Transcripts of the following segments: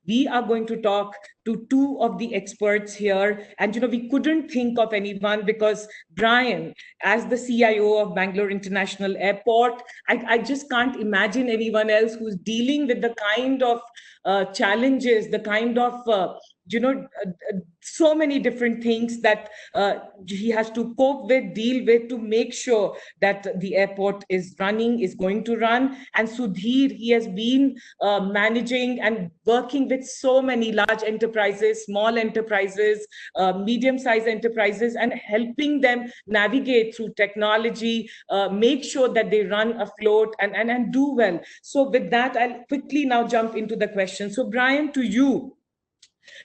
We are going to talk to two of the experts here. And, we couldn't think of anyone because Brian, as the CIO of Bangalore International Airport, I just can't imagine anyone else who's dealing with the kind of challenges, the kind of so many different things that he has to cope with, deal with, to make sure that the airport is running, is going to run. And Sudhir, he has been managing and working with so many large enterprises, small enterprises, medium-sized enterprises, and helping them navigate through technology, make sure that they run afloat and do well. So with that, I'll quickly now jump into the question. So Brian, to you,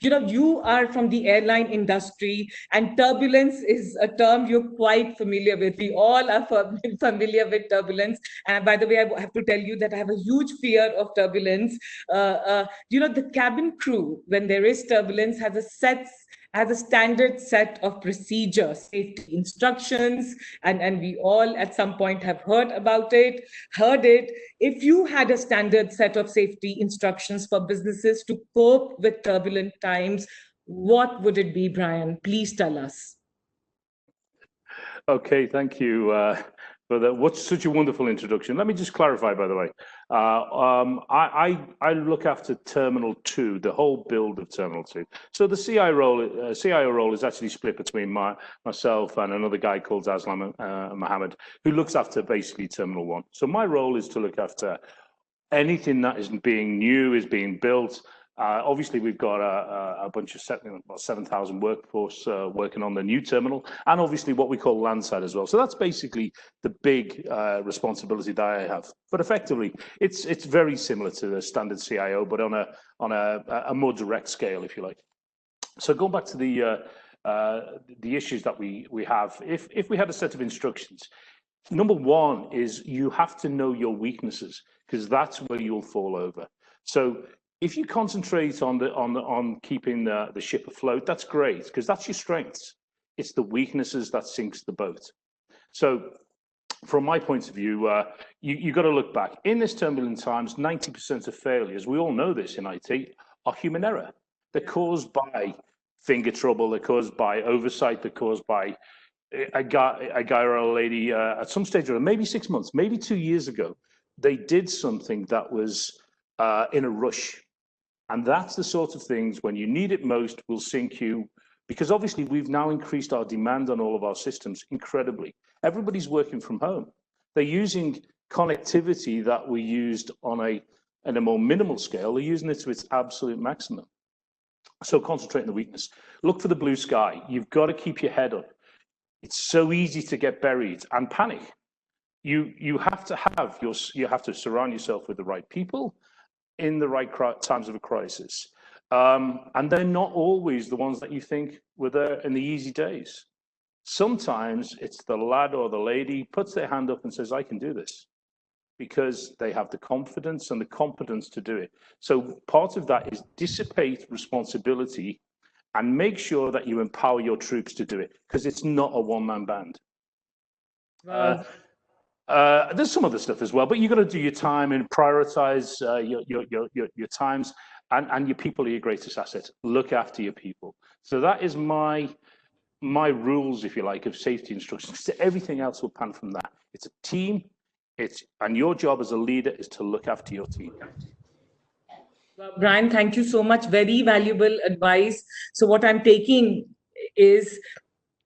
you are from the airline industry, and turbulence is a term you're quite familiar with. We all are familiar with turbulence. And by the way, I have to tell you that I have a huge fear of turbulence. The cabin crew, when there is turbulence, has a standard set of procedures, safety instructions, and we all at some point have heard it. If you had a standard set of safety instructions for businesses to cope with turbulent times, what would it be, Brian? Please tell us. Okay, thank you for that. What's such a wonderful introduction. Let me just clarify, by the way. I look after Terminal 2, the whole build of Terminal 2. So the CIO role is actually split between myself and another guy called Aslam Mohammed, who looks after basically Terminal 1. So my role is to look after anything that is being built. Obviously, we've got a bunch of 7,000 workforce working on the new terminal, and obviously what we call landside as well. So that's basically the big responsibility that I have. But effectively, it's very similar to the standard CIO, but on a more direct scale, if you like. So going back to the issues that we have, if we had a set of instructions, number one is you have to know your weaknesses, because that's where you'll fall over. So if you concentrate on keeping the ship afloat, that's great, because that's your strengths. It's the weaknesses that sinks the boat. So from my point of view, you got to look back. In this turbulent times, 90% of failures, we all know this in IT, are human error. They're caused by finger trouble, they're caused by oversight, they're caused by a guy or a lady at some stage, or maybe 6 months, maybe 2 years ago, they did something that was in a rush. And that's the sort of things, when you need it most, will sink you, because obviously we've now increased our demand on all of our systems incredibly. Everybody's working from home. They're using connectivity that we used on a more minimal scale. They're using it to its absolute maximum. So concentrate on the weakness. Look for the blue sky. You've got to keep your head up. It's so easy to get buried and panic. You have to surround yourself with the right people in the right times of a crisis. And they're not always the ones that you think were there in the easy days. Sometimes it's the lad or the lady puts their hand up and says, I can do this, because they have the confidence and the competence to do it. So part of that is dissipate responsibility and make sure that you empower your troops to do it, because it's not a one-man band. There's some other stuff as well, but you've got to do your time and prioritize your times, and your people are your greatest asset. Look after your people. So that is my rules, if you like, of safety instructions. Everything else will pan from that. It's a team, and your job as a leader is to look after your team. Brian, thank you so much. Very valuable advice. So what I'm taking is,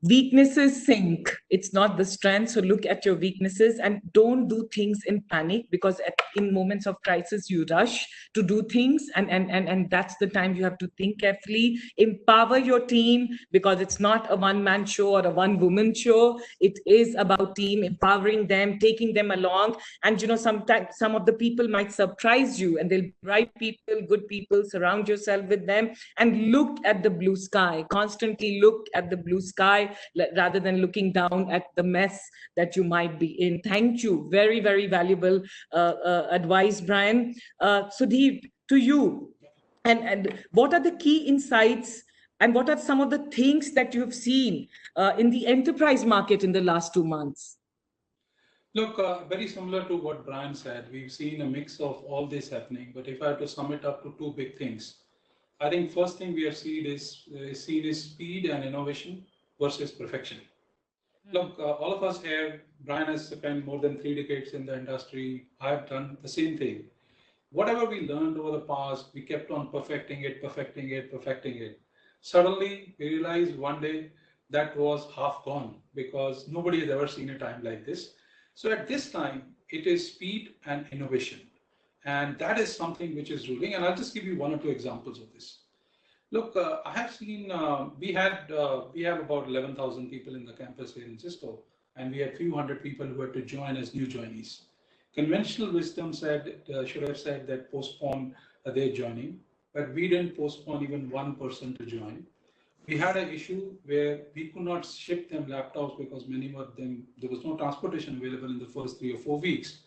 weaknesses sink. It's not the strength. So look at your weaknesses and don't do things in panic, because in moments of crisis, you rush to do things. And that's the time you have to think carefully. Empower your team, because it's not a one-man show or a one-woman show. It is about team, empowering them, taking them along. And, sometimes some of the people might surprise you, and they'll be right people, good people. Surround yourself with them and look at the blue sky. Constantly look at the blue sky, rather than looking down at the mess that you might be in. Thank you. Very, very valuable advice, Brian. Sudhir, to you. And what are the key insights, and what are some of the things that you have seen in the enterprise market in the last 2 months? Look, very similar to what Brian said. We've seen a mix of all this happening, but if I have to sum it up to two big things. I think first thing we have seen is speed and innovation versus perfection. Look, all of us here, Brian has spent more than 3 decades in the industry. I've done the same thing. Whatever we learned over the past, we kept on perfecting it, perfecting it, perfecting it. Suddenly, we realized one day that was half gone because nobody has ever seen a time like this. So at this time, it is speed and innovation. And that is something which is ruling. And I'll just give you one or two examples of this. Look, I have seen, we have about 11,000 people in the campus here in Cisco, and we had few hundred people who had to join as new joinees. Conventional wisdom said, should have said that postpone their joining, but we didn't postpone even one person to join. We had an issue where we could not ship them laptops because many of them, there was no transportation available in the first 3 or 4 weeks.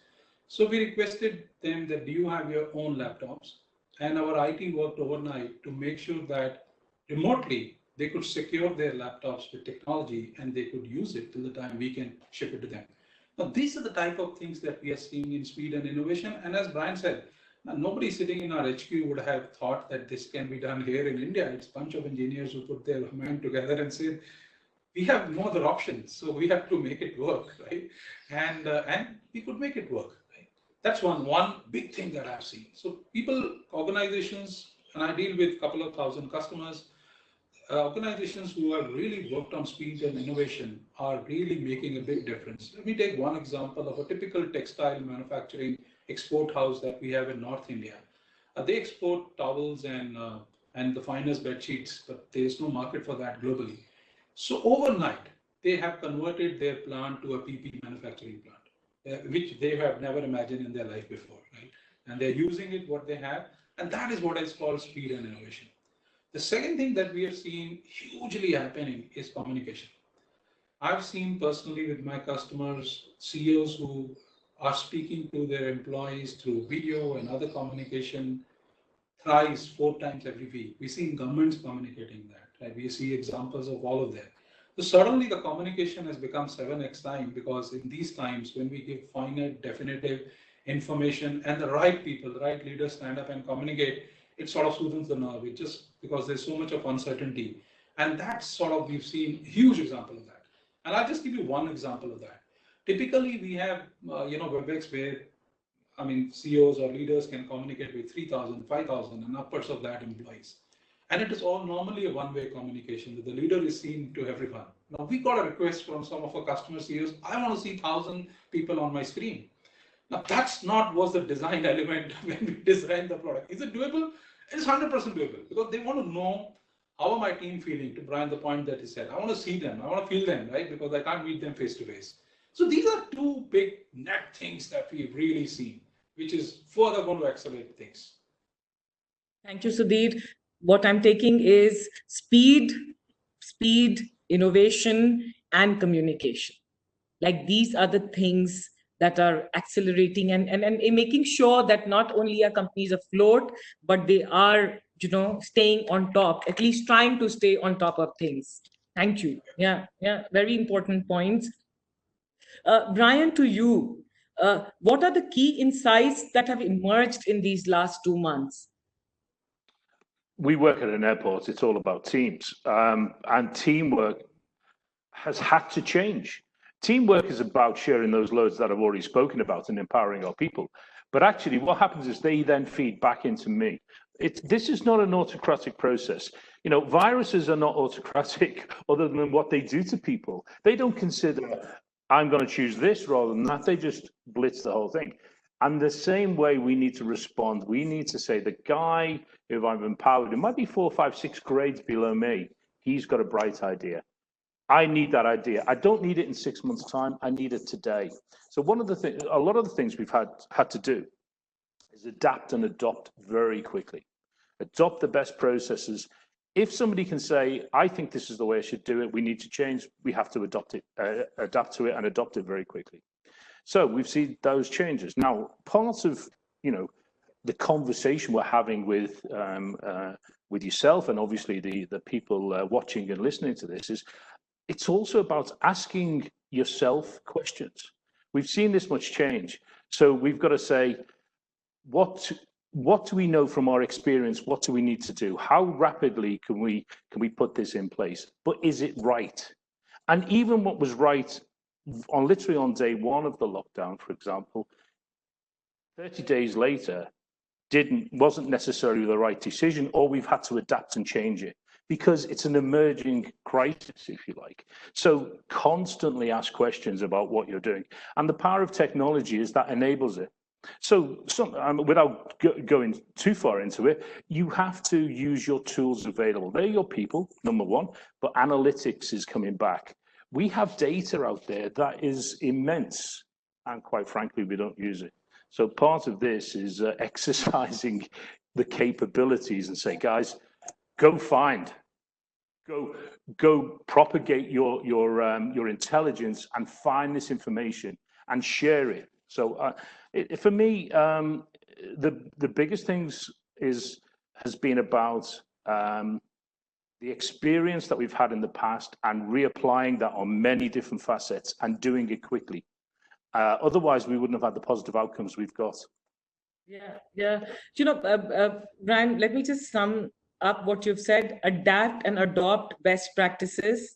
So we requested them that, do you have your own laptops? And our IT worked overnight to make sure that remotely they could secure their laptops with technology and they could use it till the time we can ship it to them. Now, these are the type of things that we are seeing in speed and innovation. And as Brian said, now, nobody sitting in our HQ would have thought that this can be done here in India. It's a bunch of engineers who put their mind together and said, we have no other options, so we have to make it work, right? And we could make it work. Right? That's one big thing that I've seen. So people, organizations, and I deal with a couple of thousand customers. Organizations who have really worked on speed and innovation are really making a big difference. Let me take one example of a typical textile manufacturing export house that we have in North India. They export towels and the finest bed sheets, but there is no market for that globally. So overnight, they have converted their plant to a PP manufacturing plant, which they have never imagined in their life before, right? And they're using it what they have, and that is what is called speed and innovation. The second thing that we have seen hugely happening is communication. I've seen personally with my customers, CEOs who are speaking to their employees through video and other communication thrice, 4 times every week. We see governments communicating that, right? We see examples of all of that. So suddenly the communication has become 7x time because in these times when we give finite, definitive information and the right people, the right leaders stand up and communicate, it sort of soothes the nerve. It just because there's so much of uncertainty. And that's sort of, we've seen huge example of that. And I'll just give you one example of that. Typically we have, WebEx where CEOs or leaders can communicate with 3,000, 5,000 and upwards of that employees. And it is all normally a one-way communication that the leader is seen to everyone. Now we got a request from some of our customer CEOs, I want to see 1,000 people on my screen. Now that's not was the design element when we designed the product. Is it doable? It's 100% doable because they want to know how are my team feeling, to Brian, the point that he said. I want to see them, I want to feel them, right? Because I can't meet them face to face. So these are two big net things that we've really seen, which is further going to accelerate things. Thank you, Sudhir. What I'm taking is speed, innovation, and communication. Like these are the things that are accelerating and making sure that not only are companies afloat, but they are, staying on top, at least trying to stay on top of things. Thank you. Yeah, very important points. Brian, to you, what are the key insights that have emerged in these last 2 months? We work at an airport, it's all about teams. And teamwork has had to change. Teamwork is about sharing those loads that I've already spoken about and empowering our people. But actually what happens is they then feed back into me. This is not an autocratic process. Viruses are not autocratic other than what they do to people. They don't consider, I'm going to choose this rather than that. They just blitz the whole thing. And the same way we need to respond, we need to say the guy who I've empowered, it might be 4, 5, 6 grades below me, he's got a bright idea. I need that idea. I don't need it in 6 months' time. I need it today. So a lot of the things we've had to do is adapt and adopt very quickly. Adopt the best processes. If somebody can say, I think this is the way I should do it, we need to change, we have to adapt to it and adopt it very quickly. So we've seen those changes. Now, part of, the conversation we're having with yourself and obviously the people watching and listening to this is, it's also about asking yourself questions. We've seen this much change. So we've got to say, what what do we know from our experience? What do we need to do? How rapidly can we put this in place? But is it right? And even what was right literally on day one of the lockdown, for example, 30 days later, wasn't necessarily the right decision, or we've had to adapt and change it because it's an emerging crisis, if you like. So constantly ask questions about what you're doing. And the power of technology is that enables it. So without going too far into it, you have to use your tools available. They're your people, number one, but analytics is coming back. We have data out there that is immense, and quite frankly, we don't use it. So part of this is exercising the capabilities and say, guys, go propagate your intelligence and find this information and share it. So for me, the biggest things has been about the experience that we've had in the past and reapplying that on many different facets and doing it quickly. Otherwise, we wouldn't have had the positive outcomes we've got. Yeah. Brian, let me just sum up what you've said. Adapt and adopt best practices.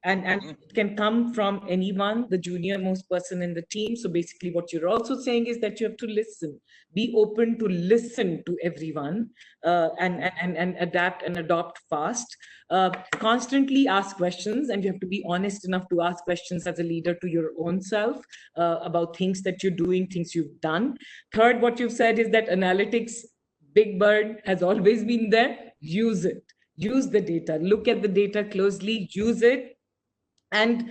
And it can come from anyone, the junior most person in the team. So basically what you're also saying is that you have to listen, be open to listen to everyone, and adapt and adopt fast. Constantly ask questions, and you have to be honest enough to ask questions as a leader to your own self about things that you're doing, things you've done. Third, what you've said is that analytics, big bird, has always been there. Use it. Use the data. Look at the data closely. Use it. And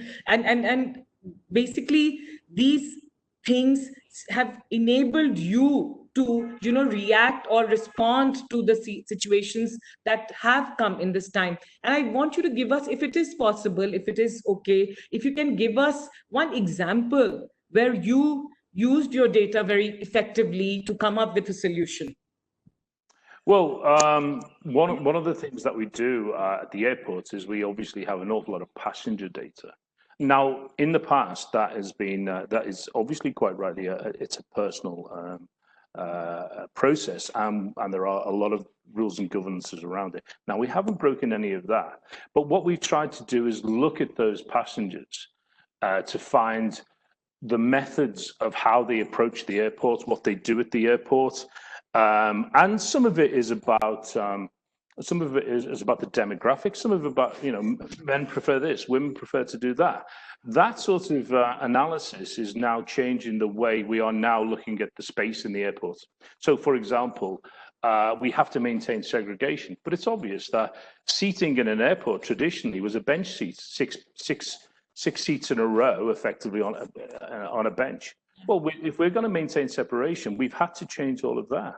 basically these things have enabled you to react or respond to the situations that have come in this time. And I want you to give us, if it is possible, if it is okay, if you can give us one example where you used your data very effectively to come up with a solution. Well, one of the things that we do at the airports is we obviously have an awful lot of passenger data. Now, in the past, that is obviously quite rightly it's a personal process, and there are a lot of rules and governances around it. Now, we haven't broken any of that, but what we've tried to do is look at those passengers to find the methods of how they approach the airport, what they do at the airport. And some of it is about the demographics. Some of it about, men prefer this, women prefer to do that. That sort of analysis is now changing the way we are now looking at the space in the airport. So, for example, we have to maintain segregation, but it's obvious that seating in an airport traditionally was a bench seat, six seats in a row, effectively on a bench. Well, if we're going to maintain separation, we've had to change all of that.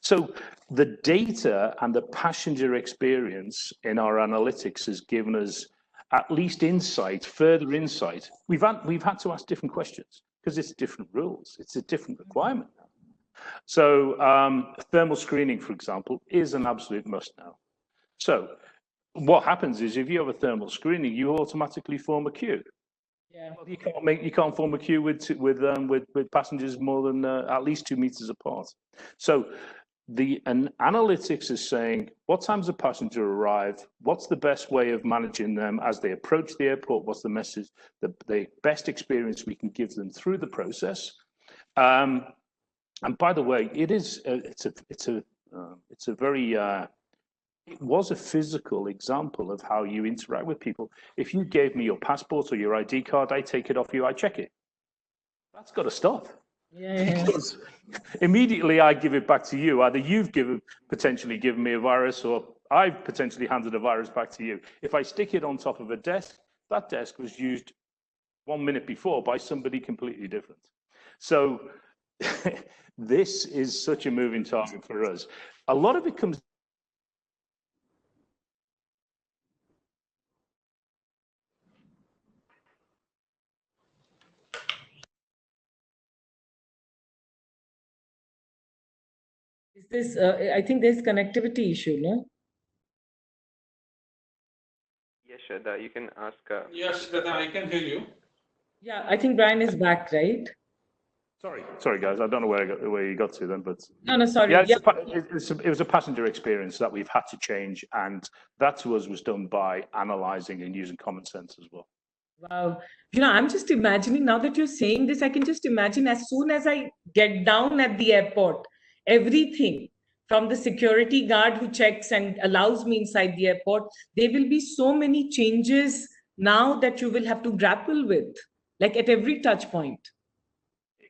So the data and the passenger experience in our analytics has given us at least insight, further insight. We've had to ask different questions because it's different rules. It's a different requirement now. So thermal screening, for example, is an absolute must now. So what happens is if you have a thermal screening, you automatically form a queue. Yeah. Well, you can't form a queue with passengers more than at least 2 meters apart. So an analytics is saying what time's a passenger arrive, what's the best way of managing them as they approach the airport, what's the message, the best experience we can give them through the process. And by the way, it was a physical example of how you interact with people. If you gave me your passport or your ID card, I take it off you, I check it. That's got to stop. Yeah. Because immediately I give it back to you. Either you've potentially given me a virus, or I've potentially handed a virus back to you. If I stick it on top of a desk, that desk was used 1 minute before by somebody completely different. So this is such a moving target for us. A lot of it comes. Is this? I think there's connectivity issue, no? Yes, Shradha, you can ask. Yes, Shradha, I can hear you. Yeah, I think Brian is back, right? Sorry, guys. I don't know where you got to then, but No, sorry. yeah, Yeah. it was a passenger experience that we've had to change, and that to us was done by analysing and using common sense as well. Wow. I'm just imagining now that you're saying this, I can just imagine as soon as I get down at the airport, everything from the security guard who checks and allows me inside the airport, there will be so many changes now that you will have to grapple with, like at every touch point.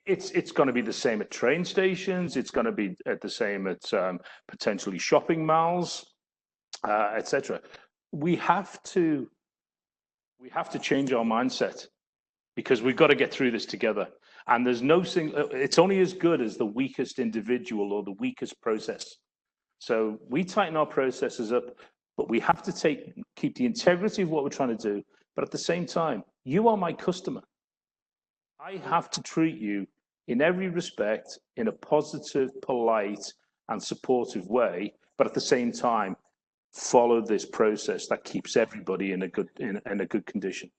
It's going to be the same at train stations. It's going to be the same at potentially shopping malls, etc. We have to change our mindset because we've got to get through this together. And there's no it's only as good as the weakest individual or the weakest process. So we tighten our processes up, but we have to keep the integrity of what we're trying to do. But at the same time, you are my customer. I have to treat you in every respect in a positive, polite, and supportive way, but at the same time, follow this process that keeps everybody in a good condition.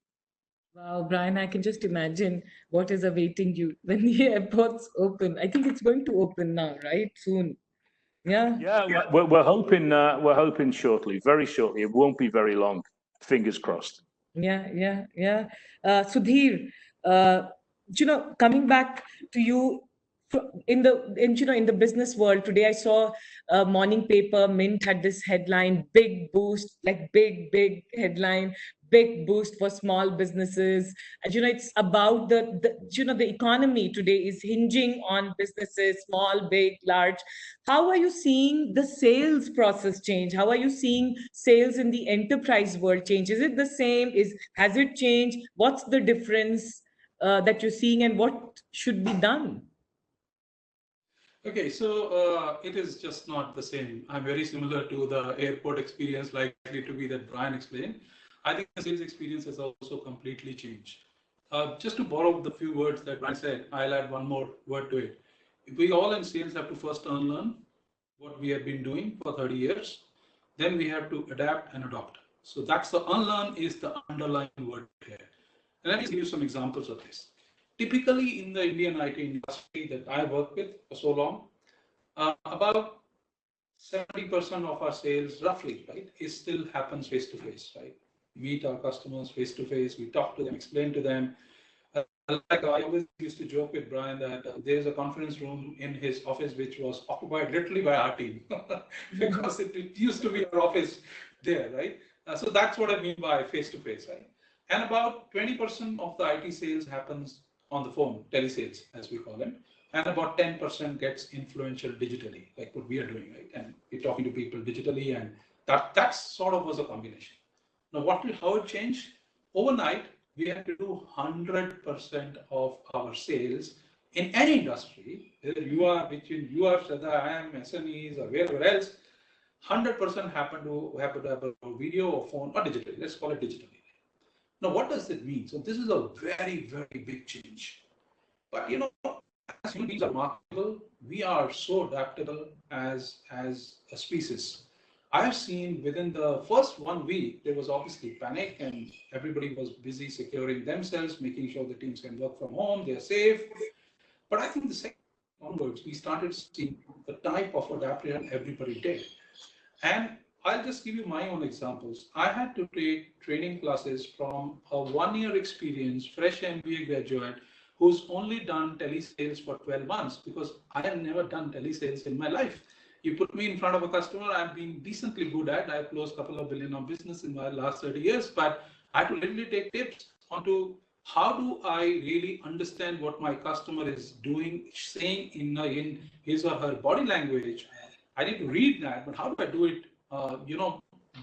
Wow, Brian, I can just imagine what is awaiting you when the airports open. I think it's going to open now, right? Soon. Yeah. Yeah, we're hoping shortly, very shortly. It won't be very long. Fingers crossed. Yeah. Sudhir, coming back to you in the business world today, I saw a morning paper, Mint had this headline, big boost, like big headline, big boost for small businesses. And it's about the economy today is hinging on businesses, small, big, large. How are you seeing the sales process change? How are you seeing sales in the enterprise world change? Is it the same? Has it changed? What's the difference that you're seeing, and what should be done? Okay, so it is just not the same. I'm very similar to the airport experience, likely to be that Brian explained. I think the sales experience has also completely changed. Just to borrow the few words that Brian said, I'll add one more word to it. We all in sales have to first unlearn what we have been doing for 30 years. Then we have to adapt and adopt. So that's the unlearn is the underlying word here. And let me give you some examples of this. Typically in the Indian IT industry that I work with for so long, about 70% of our sales, roughly, right, is still happens face to face, right? We meet our customers face to face, we talk to them, explain to them. Like I always used to joke with Brian that there's a conference room in his office which was occupied literally by our team because it used to be our office there, right? So that's what I mean by face to face, right? And about 20% of the IT sales happens on the phone, telesales, as we call them, and about 10% gets influential digitally, like what we are doing, right? And we're talking to people digitally, and that sort of was a combination. Now, how it changed? Overnight, we have to do 100% of our sales in any industry, whether you are Shradha, I am, SMEs, or wherever else, 100% happen to have a video or phone or digitally. Let's call it digitally. Now, what does it mean? So this is a very big change. But as human beings are remarkable, we are so adaptable as a species. I have seen within the first 1 week, there was obviously panic and everybody was busy securing themselves, making sure the teams can work from home, they're safe. But I think the second onwards, we started seeing the type of adaptation everybody did. And I'll just give you my own examples. I had to take training classes from a 1-year experience, fresh MBA graduate, who's only done telesales for 12 months because I have never done telesales in my life. You put me in front of a customer, I've been decently good at. I've closed a couple of billion of business in my last 30 years, but I had to literally take tips onto how do I really understand what my customer is doing, saying in his or her body language. I need to read that, but how do I do it,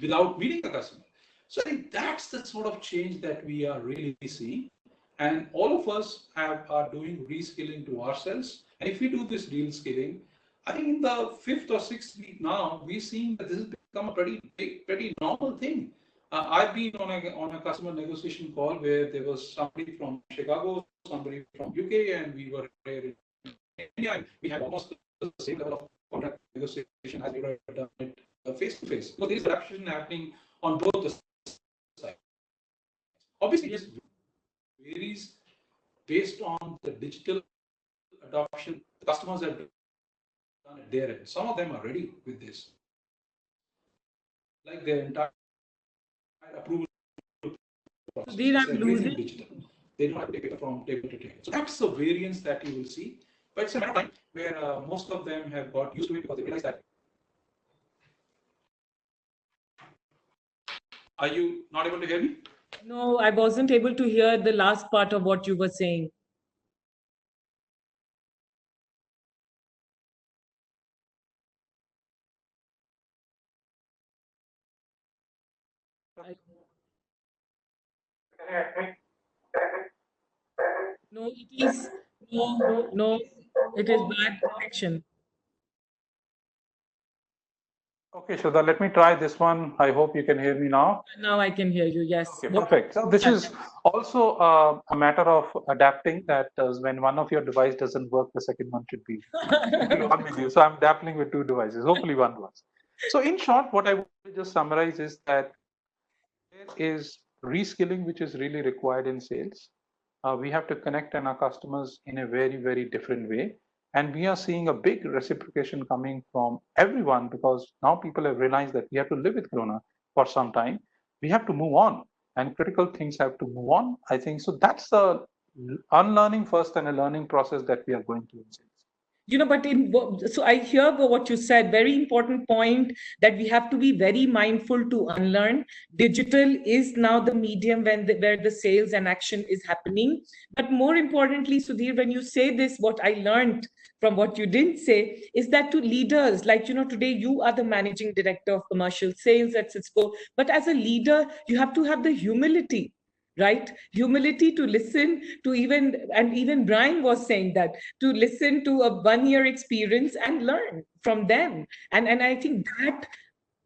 without meeting the customer? So I think that's the sort of change that we are really seeing. And all of us are doing reskilling to ourselves. And if we do this reskilling, I think in the 5th or 6th week now, we're seeing that this has become a pretty normal thing. I've been on a customer negotiation call where there was somebody from Chicago, somebody from UK, and we were here in India. And we had almost the same level of contract negotiation as we would have done it face to face. So there is adaptation happening on both the sides. Obviously, this varies based on the digital adoption. The customers have done it there, and some of them are ready with this. Like their entire approval process Sudhir, is I'm everything losing. digital. They don't have to take paper from table to table. So that's the variance that you will see. But it's a matter of time where most of them have got used to it because they realize that. Are you not able to hear me? No, I wasn't able to hear the last part of what you were saying. No, it is no, it is bad connection. Okay, Shradha, let me try this one. I hope you can hear me now. Now I can hear you. Yes. Okay, perfect. So this is also a matter of adapting that when one of your device doesn't work, the second one should be on with you. So I'm dabbling with two devices. Hopefully one works. So in short, what I want to just summarize is that there is reskilling, which is really required in sales. We have to connect on our customers in a very, very different way. And we are seeing a big reciprocation coming from everyone because now people have realized that we have to live with Corona for some time. We have to move on and critical things have to move on. I think so. That's a unlearning first and a learning process that we are going through in sales. But so I hear what you said. Very important point that we have to be very mindful to unlearn. Digital is now the medium where the sales and action is happening. But more importantly, Sudhir, when you say this, what I learned from what you didn't say is that to leaders, like, today you are the managing director of commercial sales at Cisco, but as a leader, you have to have the humility, right? Humility to listen to even Brian was saying that, to listen to a 1 year experience and learn from them. And I think that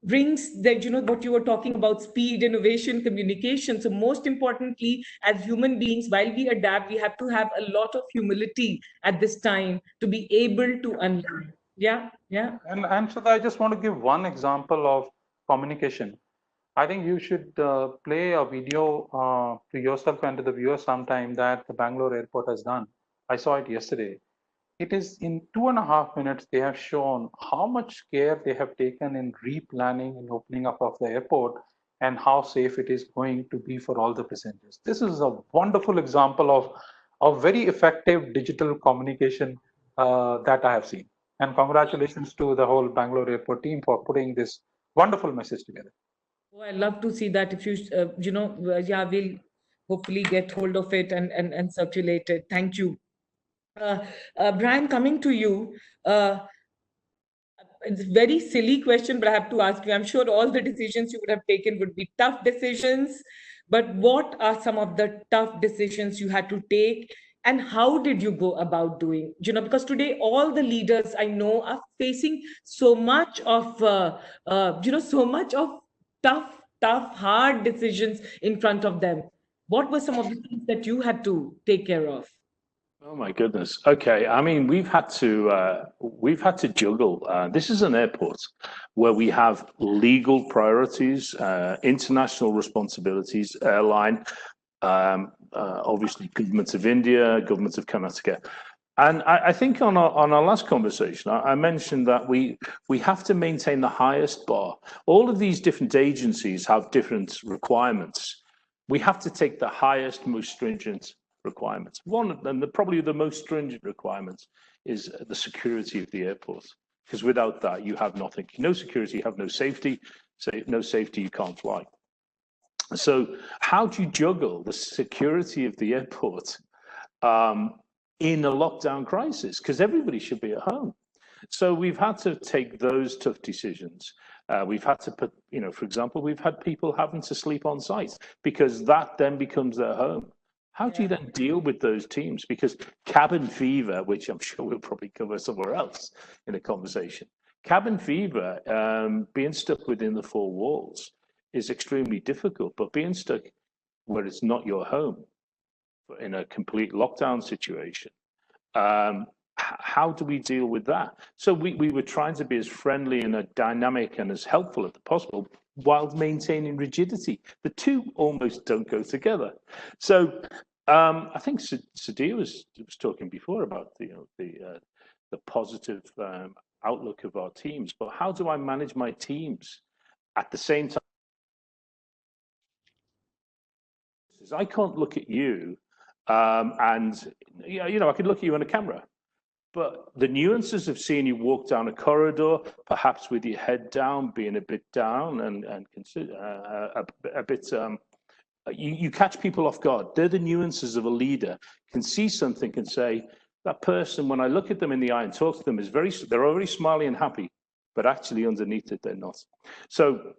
brings that, what you were talking about, speed, innovation, communication. So most importantly, as human beings, while we adapt, we have to have a lot of humility at this time to be able to unlearn. Yeah. And so I just want to give one example of communication. I think you should play a video to yourself and to the viewers sometime that the Bangalore airport has done. I saw it yesterday. It is in 2.5 minutes, they have shown how much care they have taken in replanning and opening up of the airport and how safe it is going to be for all the passengers. This is a wonderful example of very effective digital communication that I have seen. And congratulations to the whole Bangalore airport team for putting this wonderful message together. Oh, I love to see that. If you, yeah, we'll hopefully get hold of it and circulate it. Thank you. Brian, coming to you, it's a very silly question, but I have to ask you. I'm sure all the decisions you would have taken would be tough decisions, but what are some of the tough decisions you had to take, and how did you go about doing? Because today all the leaders I know are facing so much of, so much of tough, hard decisions in front of them. What were some of the things that you had to take care of? Oh my goodness. Okay. I mean, we've had to juggle. This is an airport where we have legal priorities, international responsibilities, airline, obviously government of India, government of Karnataka. And I think on our last conversation, I mentioned that we have to maintain the highest bar. All of these different agencies have different requirements. We have to take the highest, most stringent requirements. One of them, probably the most stringent requirements, is the security of the airport. Because without that, you have nothing. No security, you have no safety. So no safety, you can't fly. So how do you juggle the security of the airport in a lockdown crisis? Because everybody should be at home. So we've had to take those tough decisions. We've had to put, for example, we've had people having to sleep on site because that then becomes their home. How do you then deal with those teams? Because cabin fever, which I'm sure we'll probably cover somewhere else in a conversation, cabin fever, being stuck within the four walls is extremely difficult, but being stuck where it's not your home in a complete lockdown situation, how do we deal with that? So we were trying to be as friendly and as dynamic and as helpful as possible while maintaining rigidity. The two almost don't go together. So I think Sudhir was talking before about the positive outlook of our teams, but how do I manage my teams at the same time? I can't look at you and I could look at you on a camera, but the nuances of seeing you walk down a corridor, perhaps with your head down, being a bit down and consider a bit. You catch people off guard. They're the nuances of a leader. Can see something and say, that person, when I look at them in the eye and talk to them, they're already smiling and happy, but actually underneath it, they're not. So,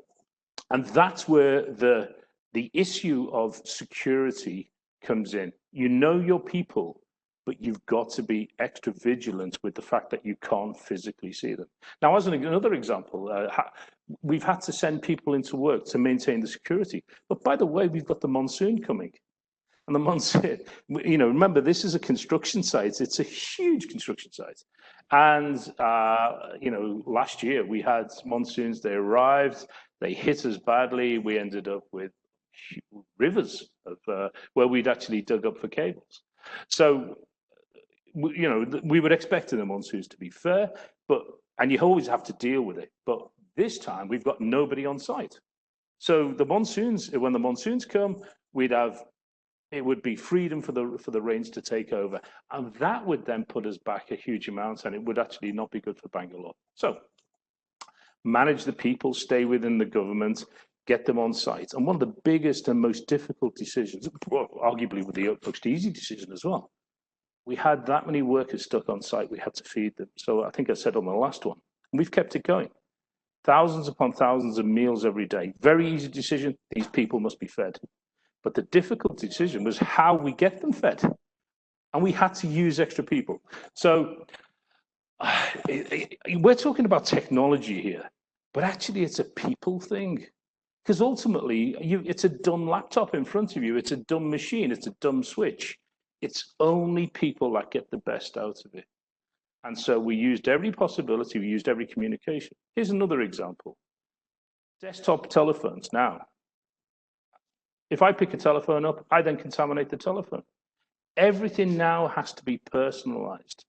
and that's where the issue of security comes in. You know your people, but you've got to be extra vigilant with the fact that you can't physically see them. Now, as another example, we've had to send people into work to maintain the security. But by the way, we've got the monsoon coming. And the monsoon, remember, this is a construction site. It's a huge construction site. And, last year we had monsoons, they arrived, they hit us badly. We ended up with rivers of where we'd actually dug up for cables. So, we would expect the monsoons to be fair, and you always have to deal with it. But this time we've got nobody on site. So when the monsoons come, it would be freedom for the rains to take over. And that would then put us back a huge amount, and it would actually not be good for Bangalore. So manage the people, stay within the government, get them on site. And one of the biggest and most difficult decisions, arguably with the most easy decision as well, we had that many workers stuck on site, we had to feed them. So I think I said on the last one, we've kept it going. Thousands upon thousands of meals every day. Very easy decision, these people must be fed. But the difficult decision was how we get them fed. And we had to use extra people. So we're talking about technology here, but actually it's a people thing. Because ultimately, it's a dumb laptop in front of you, it's a dumb machine, it's a dumb switch. It's only people that get the best out of it. And so we used every possibility, we used every communication. Here's another example. Desktop telephones now. If I pick a telephone up, I then contaminate the telephone. Everything now has to be personalized.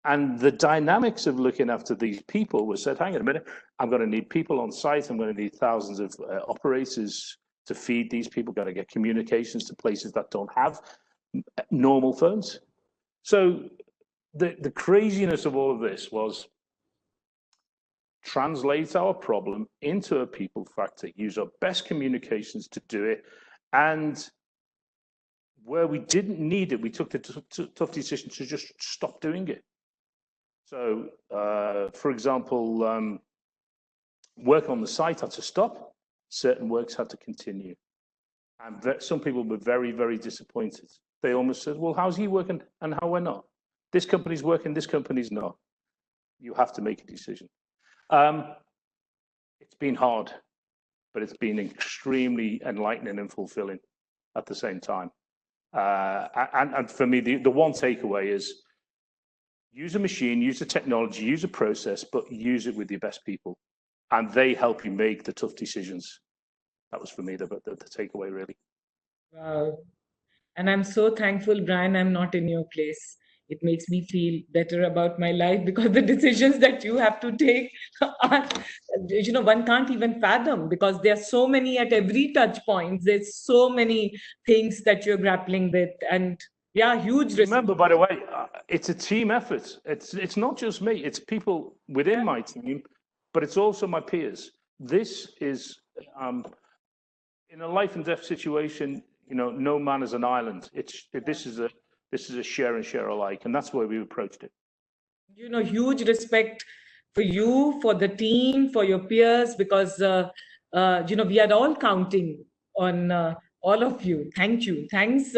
And the dynamics of looking after these people was said, hang on a minute, I'm going to need people on site, I'm going to need thousands of operators to feed these people, got to get communications to places that don't have normal phones. So the craziness of all of this was translate our problem into a people factor, use our best communications to do it, and where we didn't need it, we took the tough decision to just stop doing it. So, for example, work on the site had to stop, certain works had to continue. And some people were very, very disappointed. They almost said, well, how's he working and how we're not? This company's working, this company's not. You have to make a decision. It's been hard, but it's been extremely enlightening and fulfilling at the same time. And for me, the one takeaway is use a machine, use the technology, use a process, but use it with your best people. And they help you make the tough decisions. That was for me the takeaway, really. Wow. And I'm so thankful, Brian, I'm not in your place. It makes me feel better about my life because the decisions that you have to take are, one can't even fathom because there are so many at every touch point. There's so many things that you're grappling with. And yeah, huge risk. Remember, by the way, it's a team effort. It's not just me. It's people within my team, but it's also my peers. This is in a life and death situation. No man is an island. This is a share and share alike, and that's why we approached it. Huge respect for you, for the team, for your peers, because we are all counting on all of you. Thank you. Thanks,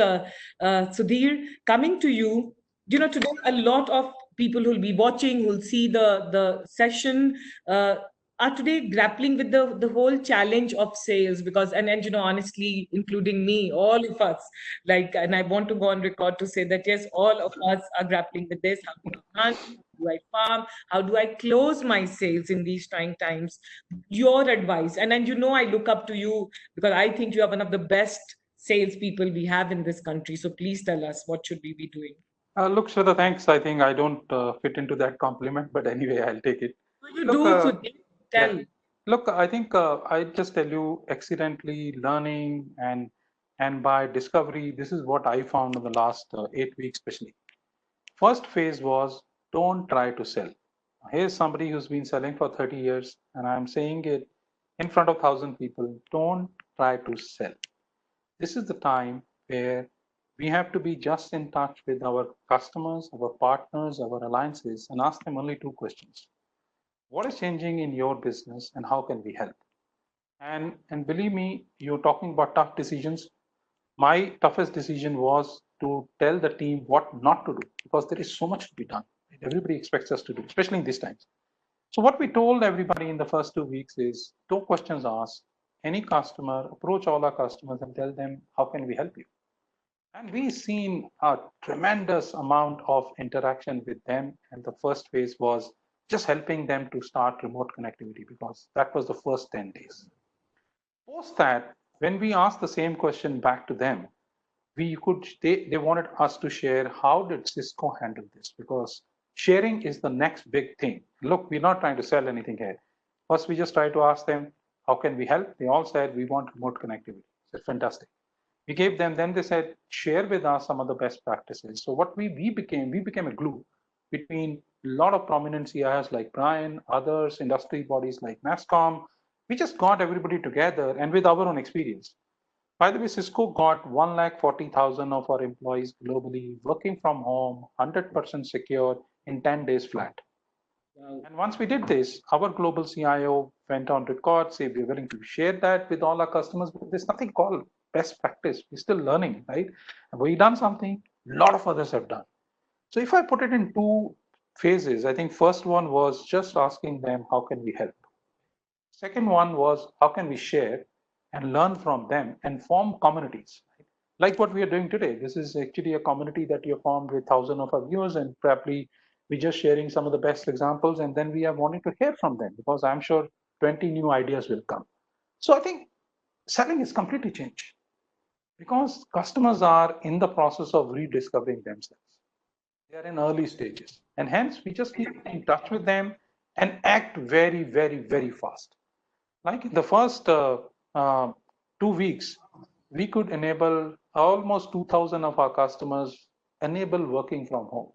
Sudhir. Coming to you, today a lot of people who'll be watching, who'll see the session, are today grappling with the whole challenge of sales because and honestly, including me, all of us, and I want to go on record to say that yes, all of us are grappling with this. How do I hunt? How do I farm? How do I close my sales in these trying times? Your advice, and I look up to you because I think you are one of the best salespeople we have in this country. So please tell us, what should we be doing? Look, Shradha, thanks. I think I don't fit into that compliment, but anyway, I'll take it. Oh, you Look, do, so tell. yeah. Look, I think I just tell you, accidentally learning and by discovery, this is what I found in the last 8 weeks, especially. First phase was don't try to sell. Here's somebody who's been selling for 30 years, and I'm saying it in front of 1,000 people. Don't try to sell. This is the time where we have to be just in touch with our customers, our partners, our alliances, and ask them only two questions. What is changing in your business and how can we help? And believe me, you're talking about tough decisions. My toughest decision was to tell the team what not to do, because there is so much to be done. Everybody expects us to do, especially in these times. So what we told everybody in the first 2 weeks is two questions asked. Any customer, approach all our customers and tell them, how can we help you? And we've seen a tremendous amount of interaction with them. And the first phase was just helping them to start remote connectivity, because that was the first 10 days. Post that, when we asked the same question back to them, they wanted us to share how did Cisco handle this, because sharing is the next big thing. Look, we're not trying to sell anything here. First, we just tried to ask them, how can we help? They all said, we want remote connectivity. I said, fantastic. We gave them, then they said, share with us some of the best practices. So what we became a glue between a lot of prominent CIOs like Brian, others, industry bodies like NASSCOM. We just got everybody together and with our own experience. By the way, Cisco got 140,000 of our employees globally working from home, 100% secure in 10 days flat. Wow. And once we did this, our global CIO went on record, say we're willing to share that with all our customers, but there's nothing called best practice. We're still learning, right? And we've done something, a lot of others have done. So if I put it in two phases, I think first one was just asking them, how can we help? Second one was, how can we share and learn from them and form communities? Like what we are doing today. This is actually a community that you formed with thousands of our viewers, and probably we're just sharing some of the best examples, and then we are wanting to hear from them, because I'm sure 20 new ideas will come. So I think selling is completely changed, because customers are in the process of rediscovering themselves. They are in early stages, and hence we just keep in touch with them and act very, very, very fast. Like in the first 2 weeks, we could enable almost 2,000 of our customers enable working from home.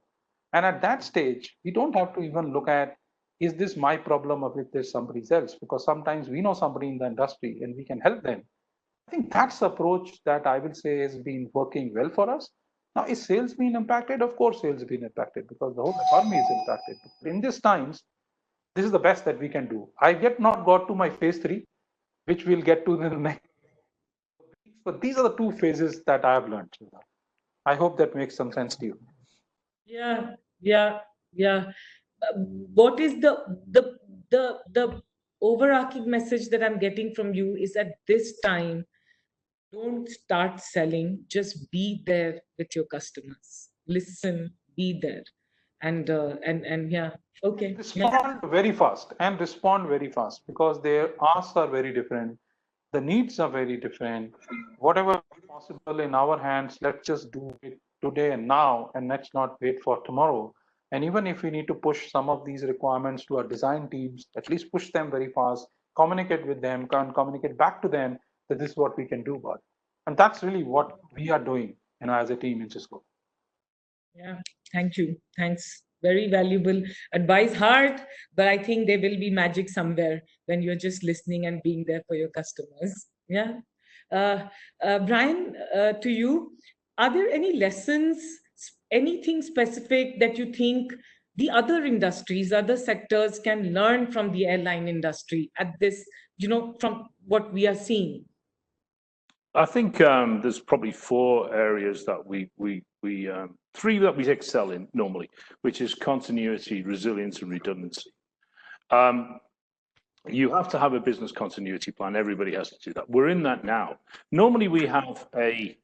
And at that stage, we don't have to even look at, is this my problem or is this somebody else? Because sometimes we know somebody in the industry and we can help them. I think that's the approach that I will say has been working well for us. Now, is sales being impacted? Of course, sales has been impacted because the whole economy is impacted. But in these times, this is the best that we can do. I've yet not got to my phase 3, which we'll get to in the next. But these are the two phases that I have learned. I hope that makes some sense to you. Yeah. What is the overarching message that I'm getting from you is at this time, don't start selling, just be there with your customers. Listen, be there. And yeah, okay. Respond very fast because their asks are very different. The needs are very different. Whatever is possible in our hands, let's just do it today and now, and let's not wait for tomorrow. And even if we need to push some of these requirements to our design teams, at least push them very fast, communicate with them, communicate back to them that this is what we can do about it. And that's really what we are doing, as a team in Cisco. Yeah, thank you. Thanks. Very valuable advice. Hard, but I think there will be magic somewhere when you're just listening and being there for your customers. Yeah. Brian, to you, are there any lessons, anything specific that you think the other industries, other sectors can learn from the airline industry at this, from what we are seeing? I think there's probably 4 areas that three that we excel in normally, which is continuity, resilience, and redundancy. You have to have a business continuity plan. Everybody has to do that. We're in that now. Normally, we have a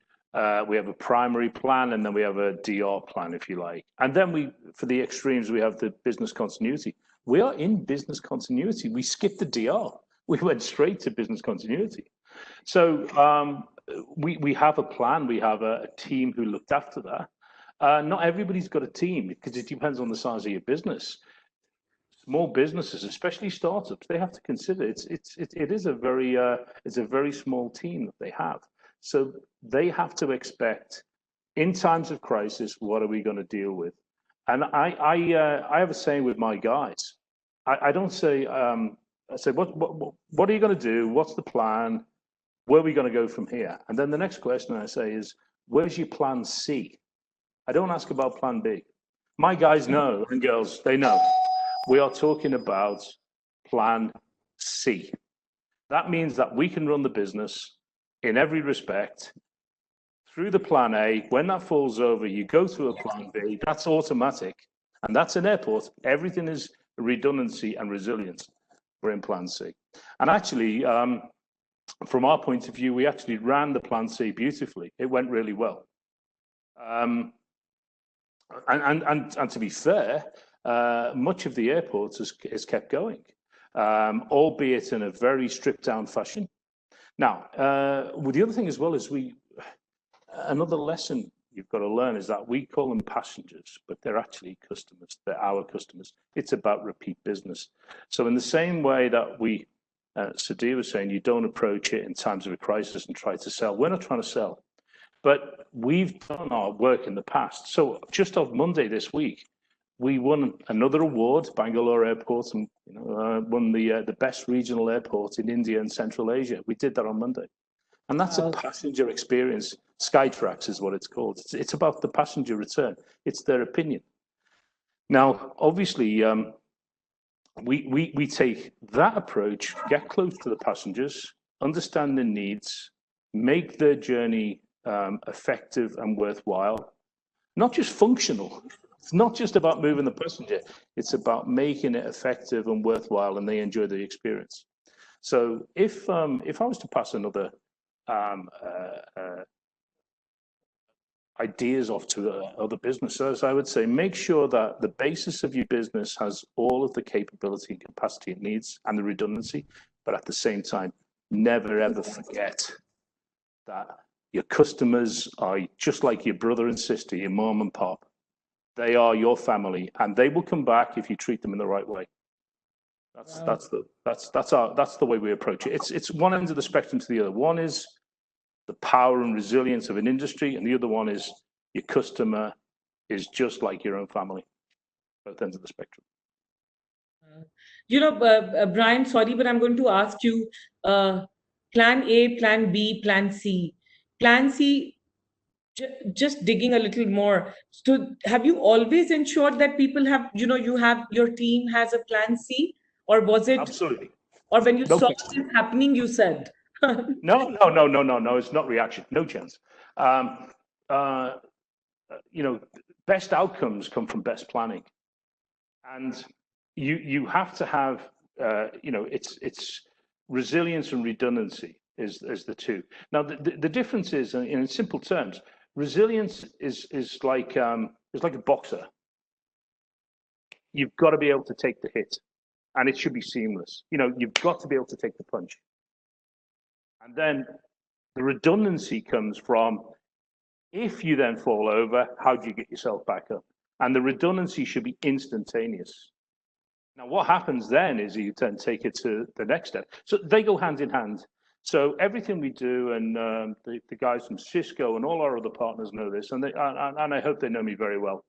primary plan, and then we have a DR plan, if you like. And then for the extremes, we have the business continuity. We are in business continuity. We skipped the DR. We went straight to business continuity. So we have a plan. We have a team who looked after that. Not everybody's got a team because it depends on the size of your business. Small businesses, especially startups, they have to consider it is a very small team that they have. So they have to expect, in times of crisis, what are we going to deal with? And I have a saying with my guys. I don't say I say what are you going to do? What's the plan? Where are we going to go from here? And then the next question I say is, where's your plan C? I don't ask about plan B. My guys know, and girls, they know. We are talking about plan C. That means that we can run the business in every respect through the plan A. When that falls over, you go through a plan B. That's automatic. And that's an airport. Everything is redundancy and resilience. We're in plan C. And actually, from our point of view, we actually ran the plan C beautifully. It went really well. And to be fair, much of the airport has kept going, albeit in a very stripped down fashion. Now, well, the other thing as well is another lesson you've got to learn is that we call them passengers, but they're actually customers. They're our customers. It's about repeat business. So in the same way that Sudhir was saying, you don't approach it in times of a crisis and try to sell. We're not trying to sell, but we've done our work in the past. So just on Monday this week, we won another award, Bangalore Airport, and won the best regional airport in India and Central Asia. We did that on Monday. And that's a passenger experience. Skytrax is what it's called. It's about the passenger return. It's their opinion. Now, obviously, we take that approach, get close to the passengers, understand their needs, make their journey effective and worthwhile, not just functional. It's not just about moving the passenger. It's about making it effective and worthwhile, and they enjoy the experience. So if I was to pass another ideas off to other businesses, I would say make sure that the basis of your business has all of the capability and capacity it needs and the redundancy, but at the same time, never ever forget that your customers are just like your brother and sister, your mom and pop. They are your family, and they will come back if you treat them in the right way. That's the way we approach it. It's one end of the spectrum to the other. One is the power and resilience of an industry, and the other one is your customer is just like your own family. Both ends of the spectrum. Brian, sorry, but I'm going to ask you, plan A, plan B, plan C. Plan C, just digging a little more. So have you always ensured that people have, your team has a plan C? Or was it? Absolutely. Or when you saw this happening, you said? No, it's not reaction. No chance. Best outcomes come from best planning. And you have to have, it's resilience and redundancy is the two. Now, the difference is, in simple terms, resilience is like a boxer. You've got to be able to take the hit, and it should be seamless. You've got to be able to take the punch. And then the redundancy comes from, if you then fall over, how do you get yourself back up? And the redundancy should be instantaneous. Now, what happens then is you then take it to the next step. So they go hand in hand. So everything we do, and the guys from Cisco and all our other partners know this, and I hope they know me very well.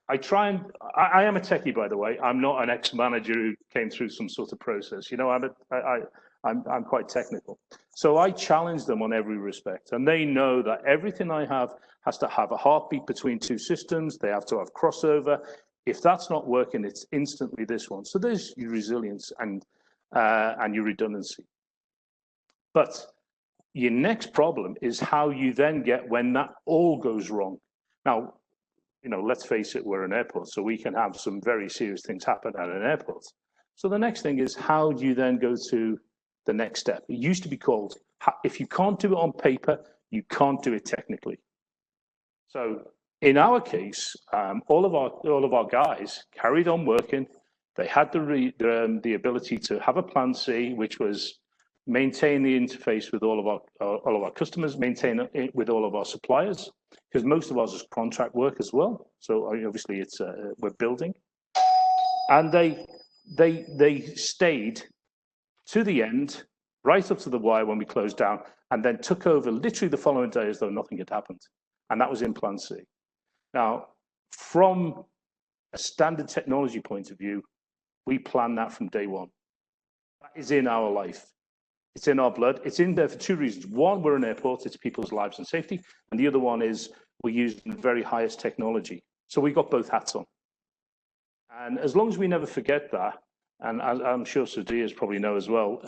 I am a techie, by the way. I'm not an ex-manager who came through some sort of process. I'm quite technical. So I challenge them on every respect, and they know that everything I have has to have a heartbeat between two systems. They have to have crossover. If that's not working, it's instantly this one. So there's your resilience and your redundancy. But your next problem is how you then get when that all goes wrong. Now, let's face it, we're an airport, so we can have some very serious things happen at an airport. So the next thing is, how do you then go to the next step? It used to be called, if you can't do it on paper, you can't do it technically. So in our case, all of our guys carried on working. They had the ability to have a plan C, which was, maintain the interface with all of our customers, maintain it with all of our suppliers, because most of ours is contract work as well. So obviously it's we're building, and they stayed to the end, right up to the wire when we closed down, and then took over literally the following day as though nothing had happened, and that was in Plan C. Now, from a standard technology point of view, we plan that from day one. That is in our life. It's in our blood. It's in there for two reasons. One, we're an airport, it's people's lives and safety. And the other one is we're using the very highest technology. So we got both hats on. And as long as we never forget that, and I'm sure Sudhir probably know as well,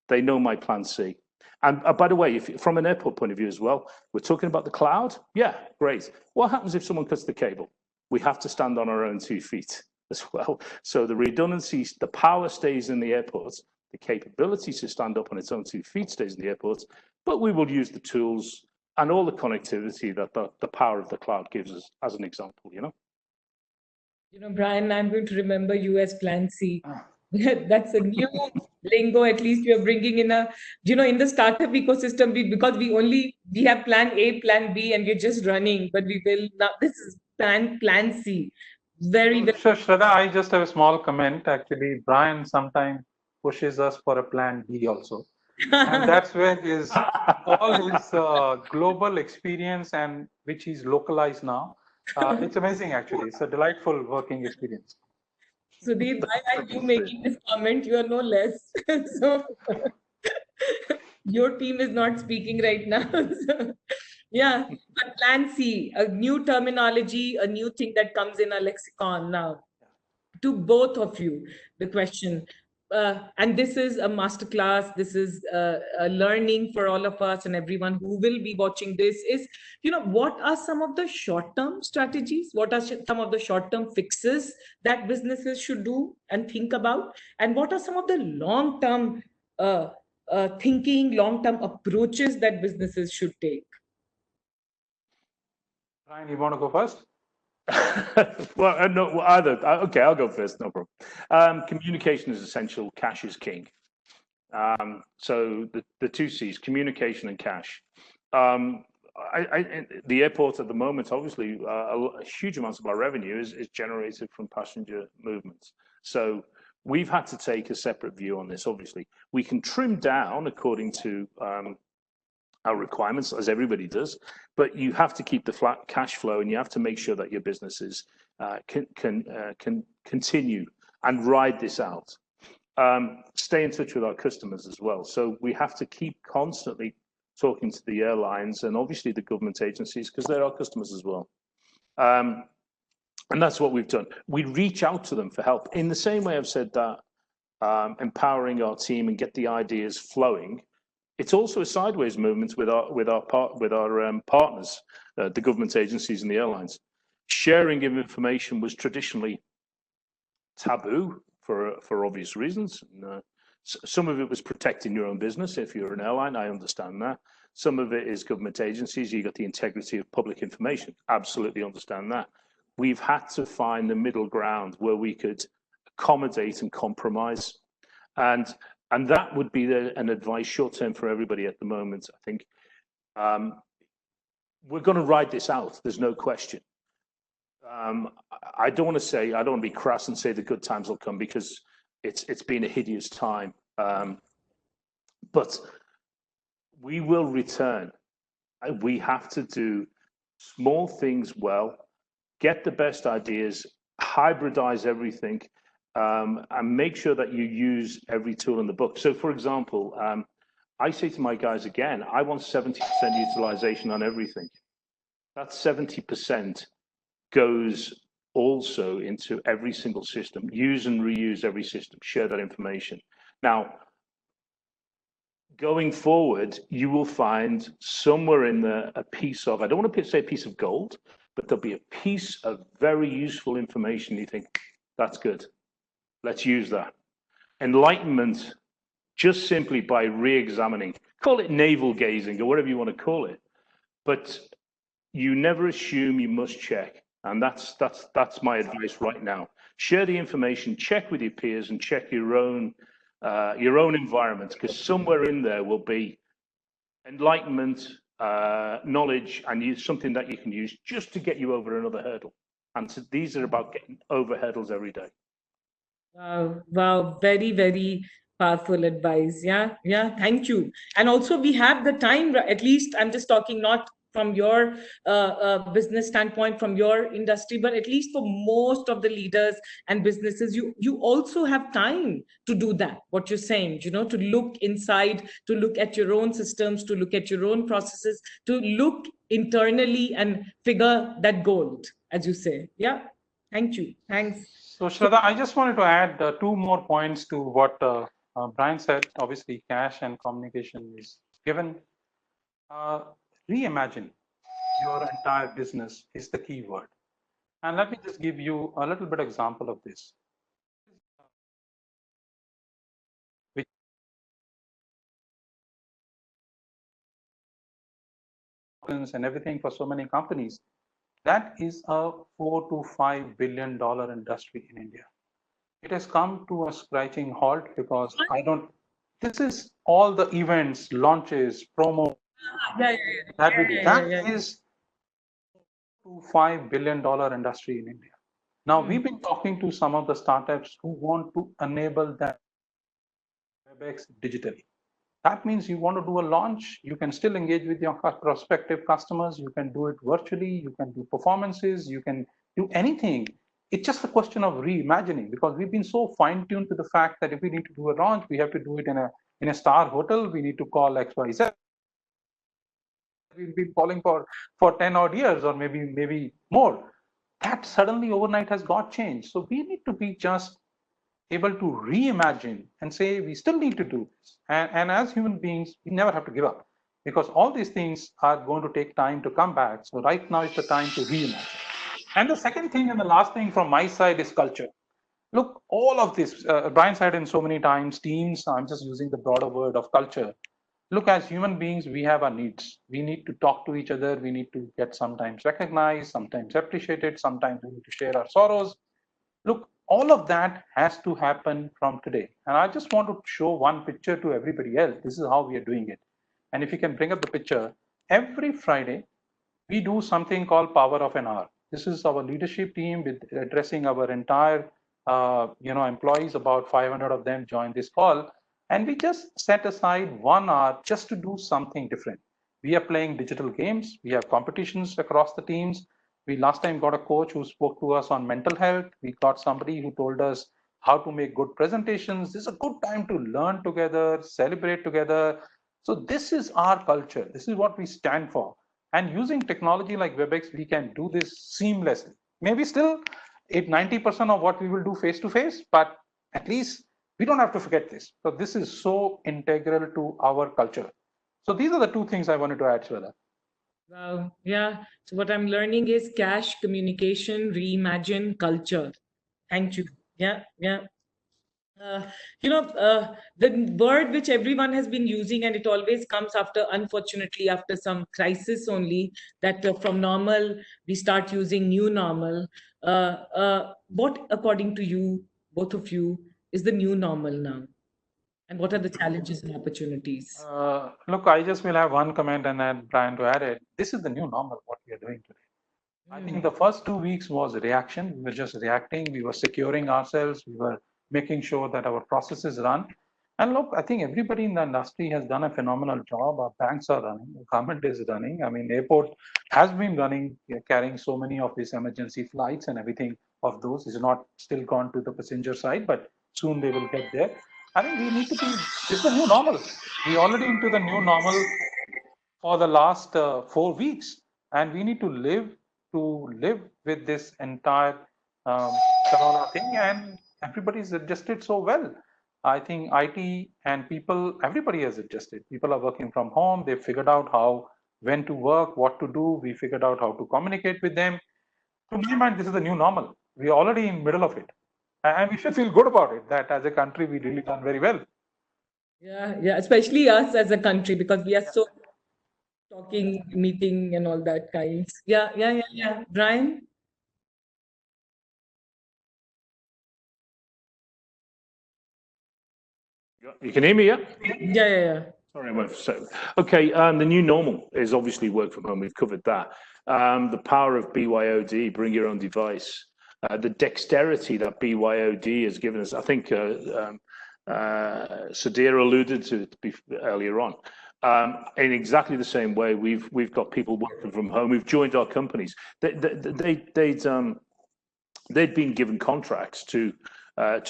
they know my Plan C. And by the way, from an airport point of view as well, we're talking about the cloud. Yeah, great. What happens if someone cuts the cable? We have to stand on our own 2 feet as well. So the redundancy, the power stays in the airport. The capability to stand up on its own 2 feet stays in the airport, but we will use the tools and all the connectivity that the power of the cloud gives us, as an example, you know? You know, Brian, I'm going to remember you as Plan C. That's a new lingo. At least you're bringing in a, you know, in the startup ecosystem, because we have Plan A, Plan B, and we're just running. But we will now. This is Plan C. Very, very. Sure, Shradha, I just have a small comment. Actually, Brian sometimes pushes us for a Plan B also, and that's where all his global experience and which he's localized now. It's amazing, actually. It's a delightful working experience. Sudhir, why are you making this comment? You are no less. So your team is not speaking right now. So, yeah, but Plan C, a new terminology, a new thing that comes in our lexicon now. To both of you, the question, and this is a masterclass. This is a learning for all of us and everyone who will be watching this. Is, you know, what are some of the short-term strategies? What are some of the short-term fixes that businesses should do and think about? And what are some of the long-term thinking, long-term approaches that businesses should take? Brian, you want to go first? Well, no, either. Okay, I'll go first. No problem. Communication is essential. Cash is king. So the two C's: communication and cash. The airport at the moment, obviously, a huge amounts of our revenue is generated from passenger movements. So we've had to take a separate view on this. Obviously, we can trim down according to our requirements, as everybody does, but you have to keep the flat cash flow, and you have to make sure that your businesses can continue and ride this out. Stay in touch with our customers as well. So we have to keep constantly talking to the airlines and obviously the government agencies, because they're our customers as well. And that's what we've done. We reach out to them for help. In the same way I've said that empowering our team and get the ideas flowing, it's also a sideways movement with our partners, the government agencies and the airlines. Sharing of information was traditionally taboo for obvious reasons. Some of it was protecting your own business. If you're an airline, I understand that. Some of it is government agencies. You got the integrity of public information. Absolutely understand that. We've had to find the middle ground where we could accommodate and compromise, and that would be an advice short term for everybody at the moment. I think we're going to ride this out. There's no question. I don't want to be crass and say the good times will come, because it's been a hideous time. But we will return. We have to do small things well, get the best ideas, hybridize everything, and make sure that you use every tool in the book. So, for example, I say to my guys again, I want 70% utilization on everything. That 70% goes also into every single system. Use and reuse every system. Share that information. Now, going forward, you will find somewhere in there a piece of, I don't want to say a piece of gold, but there'll be a piece of very useful information. You think, that's good. Let's use that. Enlightenment, just simply by re-examining, call it navel gazing or whatever you want to call it, but you never assume, you must check. And that's my advice right now. Share the information, check with your peers, and check your own your own environment, because somewhere in there will be enlightenment, knowledge, and something that you can use just to get you over another hurdle. And so these are about getting over hurdles every day. Wow, wow, very, very powerful advice. Yeah, yeah, thank you. And also, we have the time, at least I'm just talking not from your business standpoint, from your industry, but at least for most of the leaders and businesses, you also have time to do that. What you're saying, to look inside, to look at your own systems, to look at your own processes, to look internally and figure that gold, as you say. Yeah, thank you. Thanks. So Shradha, I just wanted to add two more points to what Brian said. Obviously, cash and communication is given. Reimagine your entire business is the key word. And let me just give you a little bit example of this. Which and everything for so many companies, that is a $4 to $5 billion industry in India. It has come to a scratching halt because this is all the events, launches, promo that we do. That is to $5 billion industry in India. Now, we've been talking to some of the startups who want to enable that WebEx digitally. That means you want to do a launch, you can still engage with your prospective customers, you can do it virtually, you can do performances, you can do anything. It's just a question of reimagining, because we've been so fine-tuned to the fact that if we need to do a launch, we have to do it in a star hotel, we need to call XYZ. We've been calling for 10 odd years or maybe more. That suddenly overnight has got changed. So we need to be just able to reimagine and say we still need to do this. And as human beings, we never have to give up, because all these things are going to take time to come back. So right now is the time to reimagine. And the second thing and the last thing from my side is culture. Look, all of this, Brian said in so many times, teams, I'm just using the broader word of culture. Look, as human beings, we have our needs. We need to talk to each other. We need to get sometimes recognized, sometimes appreciated, sometimes we need to share our sorrows. Look, all of that has to happen from today. And I just want to show one picture to everybody else. This is how we are doing it. And if you can bring up the picture, every Friday, we do something called Power of an Hour. This is our leadership team with addressing our entire employees. About 500 of them join this call. And we just set aside 1 hour just to do something different. We are playing digital games. We have competitions across the teams. We last time got a coach who spoke to us on mental health. We got somebody who told us how to make good presentations. This is a good time to learn together, celebrate together. So this is our culture. This is what we stand for. And using technology like WebEx, we can do this seamlessly. Maybe still 90% of what we will do face to face, but at least we don't have to forget this. So this is so integral to our culture. So these are the two things I wanted to add, Shradha. Wow. Yeah. So what I'm learning is cash, communication, reimagine, culture. Thank you. Yeah. Yeah. The word which everyone has been using, and it always comes after, unfortunately, after some crisis only, that from normal, we start using new normal. What, according to you, both of you, is the new normal now? And what are the challenges and opportunities? Look, I just will have one comment and then Brian to add it. This is the new normal, what we are doing today. I think the first 2 weeks was reaction. We were just reacting. We were securing ourselves. We were making sure that our processes run. And look, I think everybody in the industry has done a phenomenal job. Our banks are running. The government is running. I mean, airport has been running, carrying so many of these emergency flights and everything of those. Is not still gone to the passenger side, but soon they will get there. I think we need to be, this is the new normal. We already into the new normal for the last 4 weeks. And we need to live with this entire corona thing, and everybody's adjusted so well. I think IT and people, everybody has adjusted. People are working from home. They've figured out when to work, what to do. We figured out how to communicate with them. To my mind, this is the new normal. We're already in middle of it. And we should feel good about it, that as a country, we really done very well. Yeah, yeah, especially us as a country, because we are so talking, meeting, and all that kinds. Yeah, yeah, yeah, yeah. Brian? You can hear me, yeah? Yeah. Sorry, I went for a second. Okay, the new normal is obviously work from home. We've covered that. The power of BYOD, bring your own device. The dexterity that BYOD has given us. I think Sudhir alluded to it earlier on. In exactly the same way, we've got people working from home who've joined our companies. They'd been given contracts to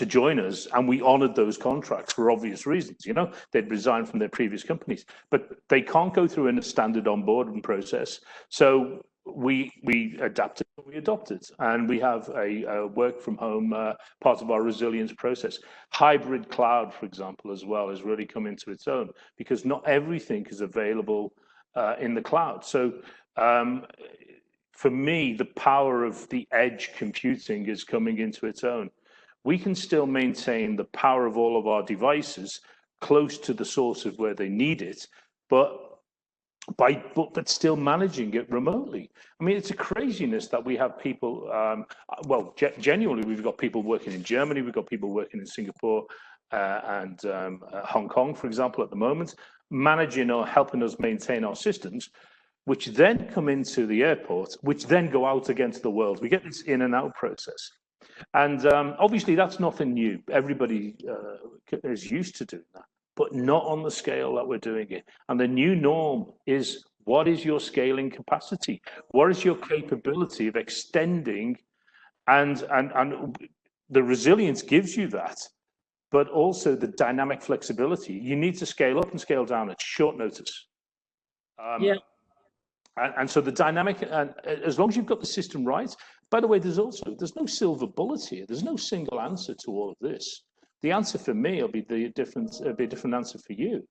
join us, and we honoured those contracts for obvious reasons. You know, they'd resigned from their previous companies, but they can't go through a standard onboarding process. So we adapted, we adopted, and we have a work from home part of our resilience process. Hybrid cloud, for example, as well, has really come into its own because not everything is available in the cloud. So for me, the power of the edge computing is coming into its own. We can still maintain the power of all of our devices close to the source of where they need it, but still managing it remotely. I mean, it's a craziness that we have people, genuinely, we've got people working in Germany, we've got people working in Singapore and Hong Kong, for example, at the moment, managing or helping us maintain our systems, which then come into the airport, which then go out against the world. We get this in and out process. And obviously, that's nothing new. Everybody is used to doing that, but not on the scale that we're doing it. And the new norm is, what is your scaling capacity? What is your capability of extending? And the resilience gives you that, but also the dynamic flexibility. You need to scale up and scale down at short notice. And so the dynamic, and as long as you've got the system right, by the way, there's no silver bullet here. There's no single answer to all of this. The answer for me will be a different answer for you.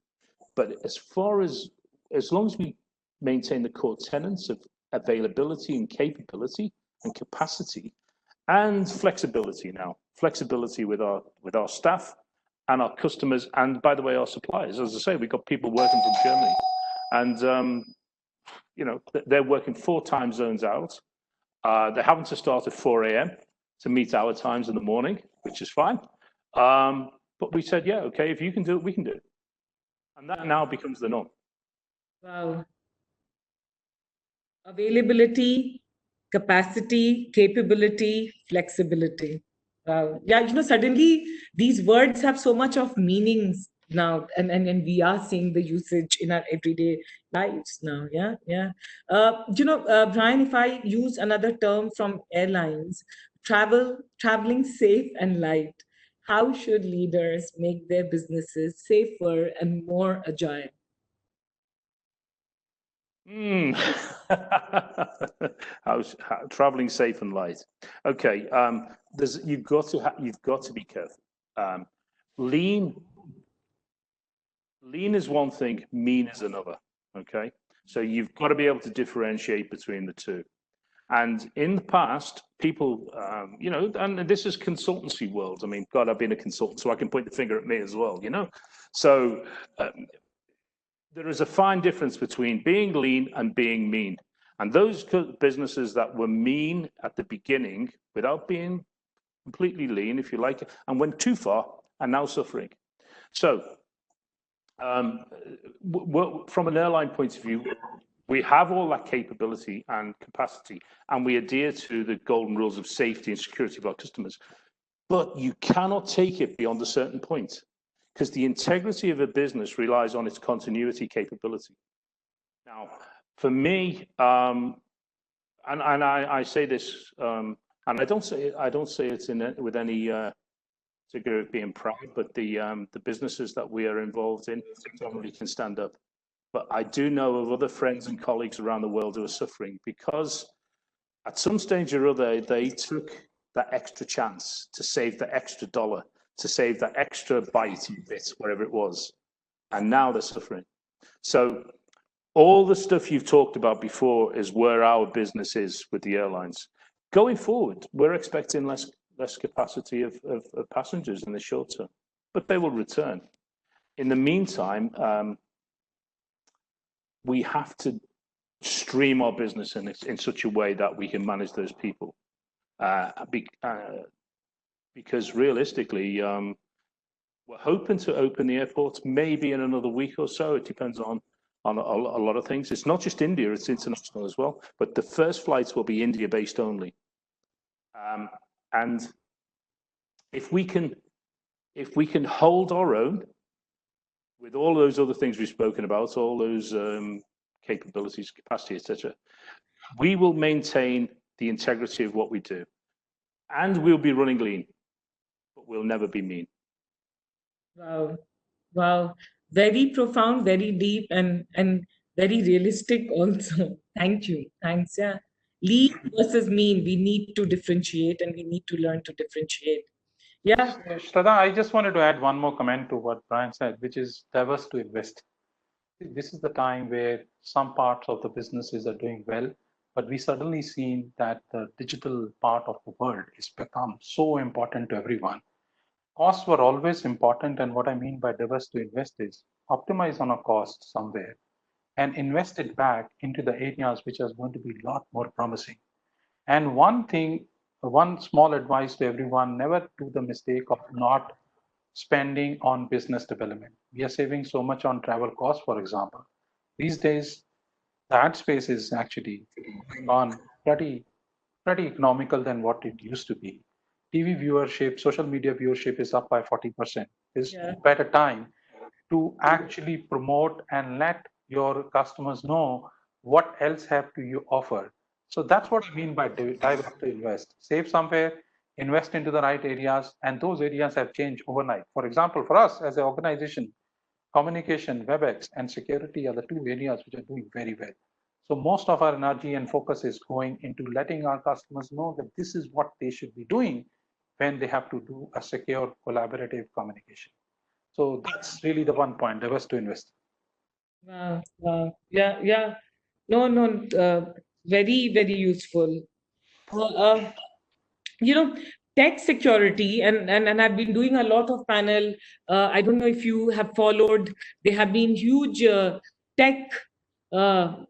But as long as we maintain the core tenets of availability and capability and capacity and flexibility with our staff and our customers, and by the way, our suppliers. As I say, we've got people working from Germany, and you know, they're working 4 time zones out. They're having to start at 4 a.m. to meet our times in the morning, which is fine. But we said, yeah, okay, if you can do it, we can do it. And that now becomes the norm. Wow. Availability, capacity, capability, flexibility. Wow. Yeah, you know, suddenly these words have so much of meanings now, and we are seeing the usage in our everyday lives now. Brian, if I use another term from airlines, traveling safe and light, how should leaders make their businesses safer and more agile? Traveling safe and light. Okay, you've got to be careful. Lean is one thing, mean is another. Okay, so you've got to be able to differentiate between the two. And in the past, people, you know, and this is consultancy world. I mean, God, I've been a consultant, so I can point the finger at me as well. You know, so. There is a fine difference between being lean and being mean. And those businesses that were mean at the beginning, without being completely lean, if you like, and went too far, are now suffering. So, from an airline point of view, we have all that capability and capacity, and we adhere to the golden rules of safety and security of our customers. But you cannot take it beyond a certain point, because the integrity of a business relies on its continuity capability. Now, for me, and I say this, and I don't say it with any figure of being proud, but the businesses that we are involved in probably can stand up. But I do know of other friends and colleagues around the world who are suffering because at some stage or other, they took that extra chance to save the extra dollar, to save that extra bitey bit, wherever it was, and now they're suffering. So all the stuff you've talked about before is where our business is with the airlines. Going forward, we're expecting less capacity of passengers in the short term, but they will return. In the meantime, we have to stream our business in such a way that we can manage those people. Because realistically, We're hoping to open the airports maybe in another week or so. It depends on a lot of things. It's not just India, it's international as well. But the first flights will be India-based only. And if we can hold our own with all those other things we've spoken about, all those capabilities, capacity, etc., we will maintain the integrity of what we do. And we'll be running lean, but we'll never be mean. Wow. Wow. Very profound, very deep, and very realistic also. Thank you. Thanks. Yeah. Lean versus mean. We need to differentiate, and we need to learn to differentiate. Yeah. Shradha, I just wanted to add one more comment to what Brian said, which is diverse to invest. This is the time where some parts of the businesses are doing well, but we suddenly seen that the digital part of the world has become so important to everyone. Costs were always important, and what I mean by diverse to invest is optimize on a cost somewhere and invest it back into the areas which are going to be a lot more promising. And one small advice to everyone, never do the mistake of not spending on business development. We are saving so much on travel costs, for example. These days, the ad space is actually gone pretty economical than what it used to be. TV viewership, social media viewership is up by 40%. It's a better time to actually promote and let your customers know what else have to you offer. So that's what I mean by diverse to invest. Save somewhere, invest into the right areas, and those areas have changed overnight. For example, for us as an organization, communication, WebEx, and security are the two areas which are doing very well. So most of our energy and focus is going into letting our customers know that this is what they should be doing when they have to do a secure collaborative communication. So that's really the one point, diverse to invest. Wow. Wow. Yeah. Yeah. No. No. Very. Very useful. Uh, you know, tech security, and I've been doing a lot of panel. I don't know if you have followed. There have been huge tech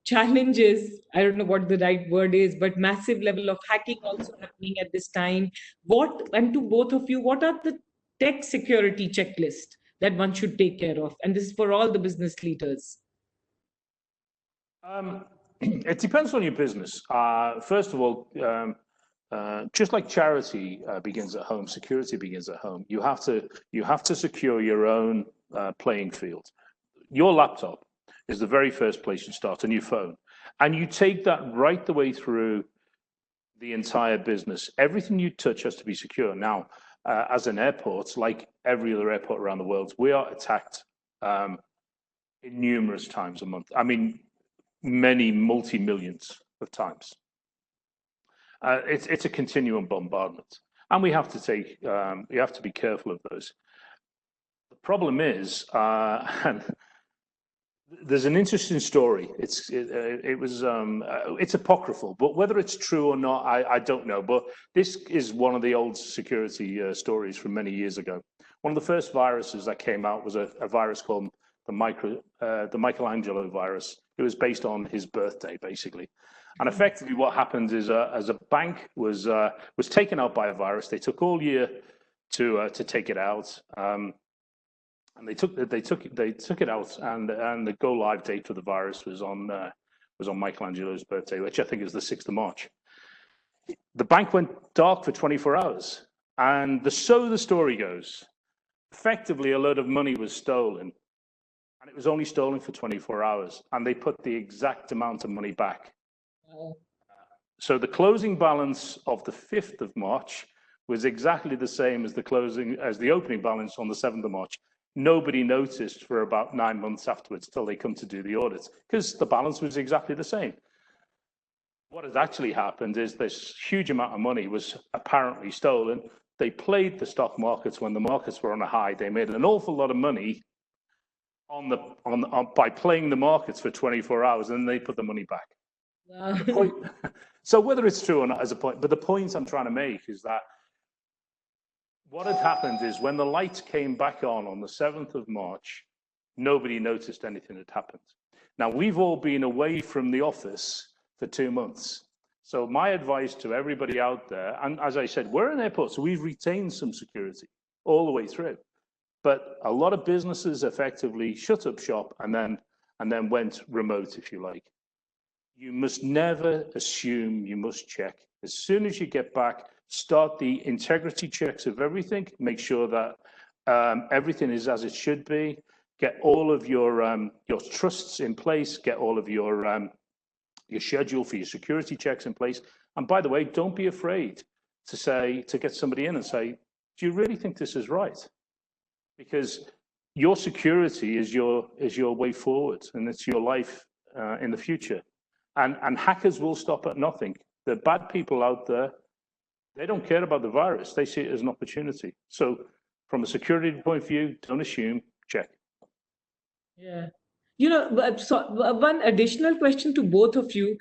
challenges. I don't know what the right word is, but massive level of hacking also happening at this time. What, and to both of you, what are the tech security checklist that one should take care of? And this is for all the business leaders. It depends on your business. First of all, just like charity begins at home, security begins at home. You have to secure your own playing field. Your laptop is the very first place you start, and your phone, and you take that right the way through the entire business. Everything you touch has to be secure. Now, as an airport, like every other airport around the world, we are attacked numerous times a month. I mean, many multi-millions of times. It's a continuum bombardment, and we have to be careful of those. The problem is, and there's an interesting story. It's apocryphal, but whether it's true or not, I don't know. But this is one of the old security stories from many years ago. One of the first viruses that came out was a virus called the Michelangelo virus. It was based on his birthday, basically. And effectively, what happened is, as a bank was taken out by a virus, they took all year to take it out. And they took it out, and the go live date for the virus was on Michelangelo's birthday, which I think is the 6th of March. The bank went dark for 24 hours, and so the story goes, effectively a load of money was stolen, and it was only stolen for 24 hours, and they put the exact amount of money back. So the closing balance of the 5th of March was exactly the same as the opening balance on the 7th of March. Nobody noticed for about 9 months afterwards till they come to do the audit, because the balance was exactly the same. What has actually happened is this huge amount of money was apparently stolen. They played the stock markets when the markets were on a high. They made an awful lot of money by playing the markets for 24 hours, and then they put the money back. Wow. So whether it's true or not is a point, but the point I'm trying to make is that what had happened is when the lights came back on the 7th of March, nobody noticed anything had happened. Now, we've all been away from the office for 2 months. So my advice to everybody out there, and as I said, we're an airport, so we've retained some security all the way through. But a lot of businesses effectively shut up shop and then went remote, if you like. You must never assume, you must check. As soon as you get back, start the integrity checks of everything, make sure that everything is as it should be, get all of your trusts in place, get all of your schedule for your security checks in place. And by the way, don't be afraid to get somebody in and say, do you really think this is right? Because your security is your way forward, and it's your life in the future. And hackers will stop at nothing. The bad people out there, they don't care about the virus. They see it as an opportunity. So from a security point of view, don't assume, check. Yeah. So one additional question to both of you.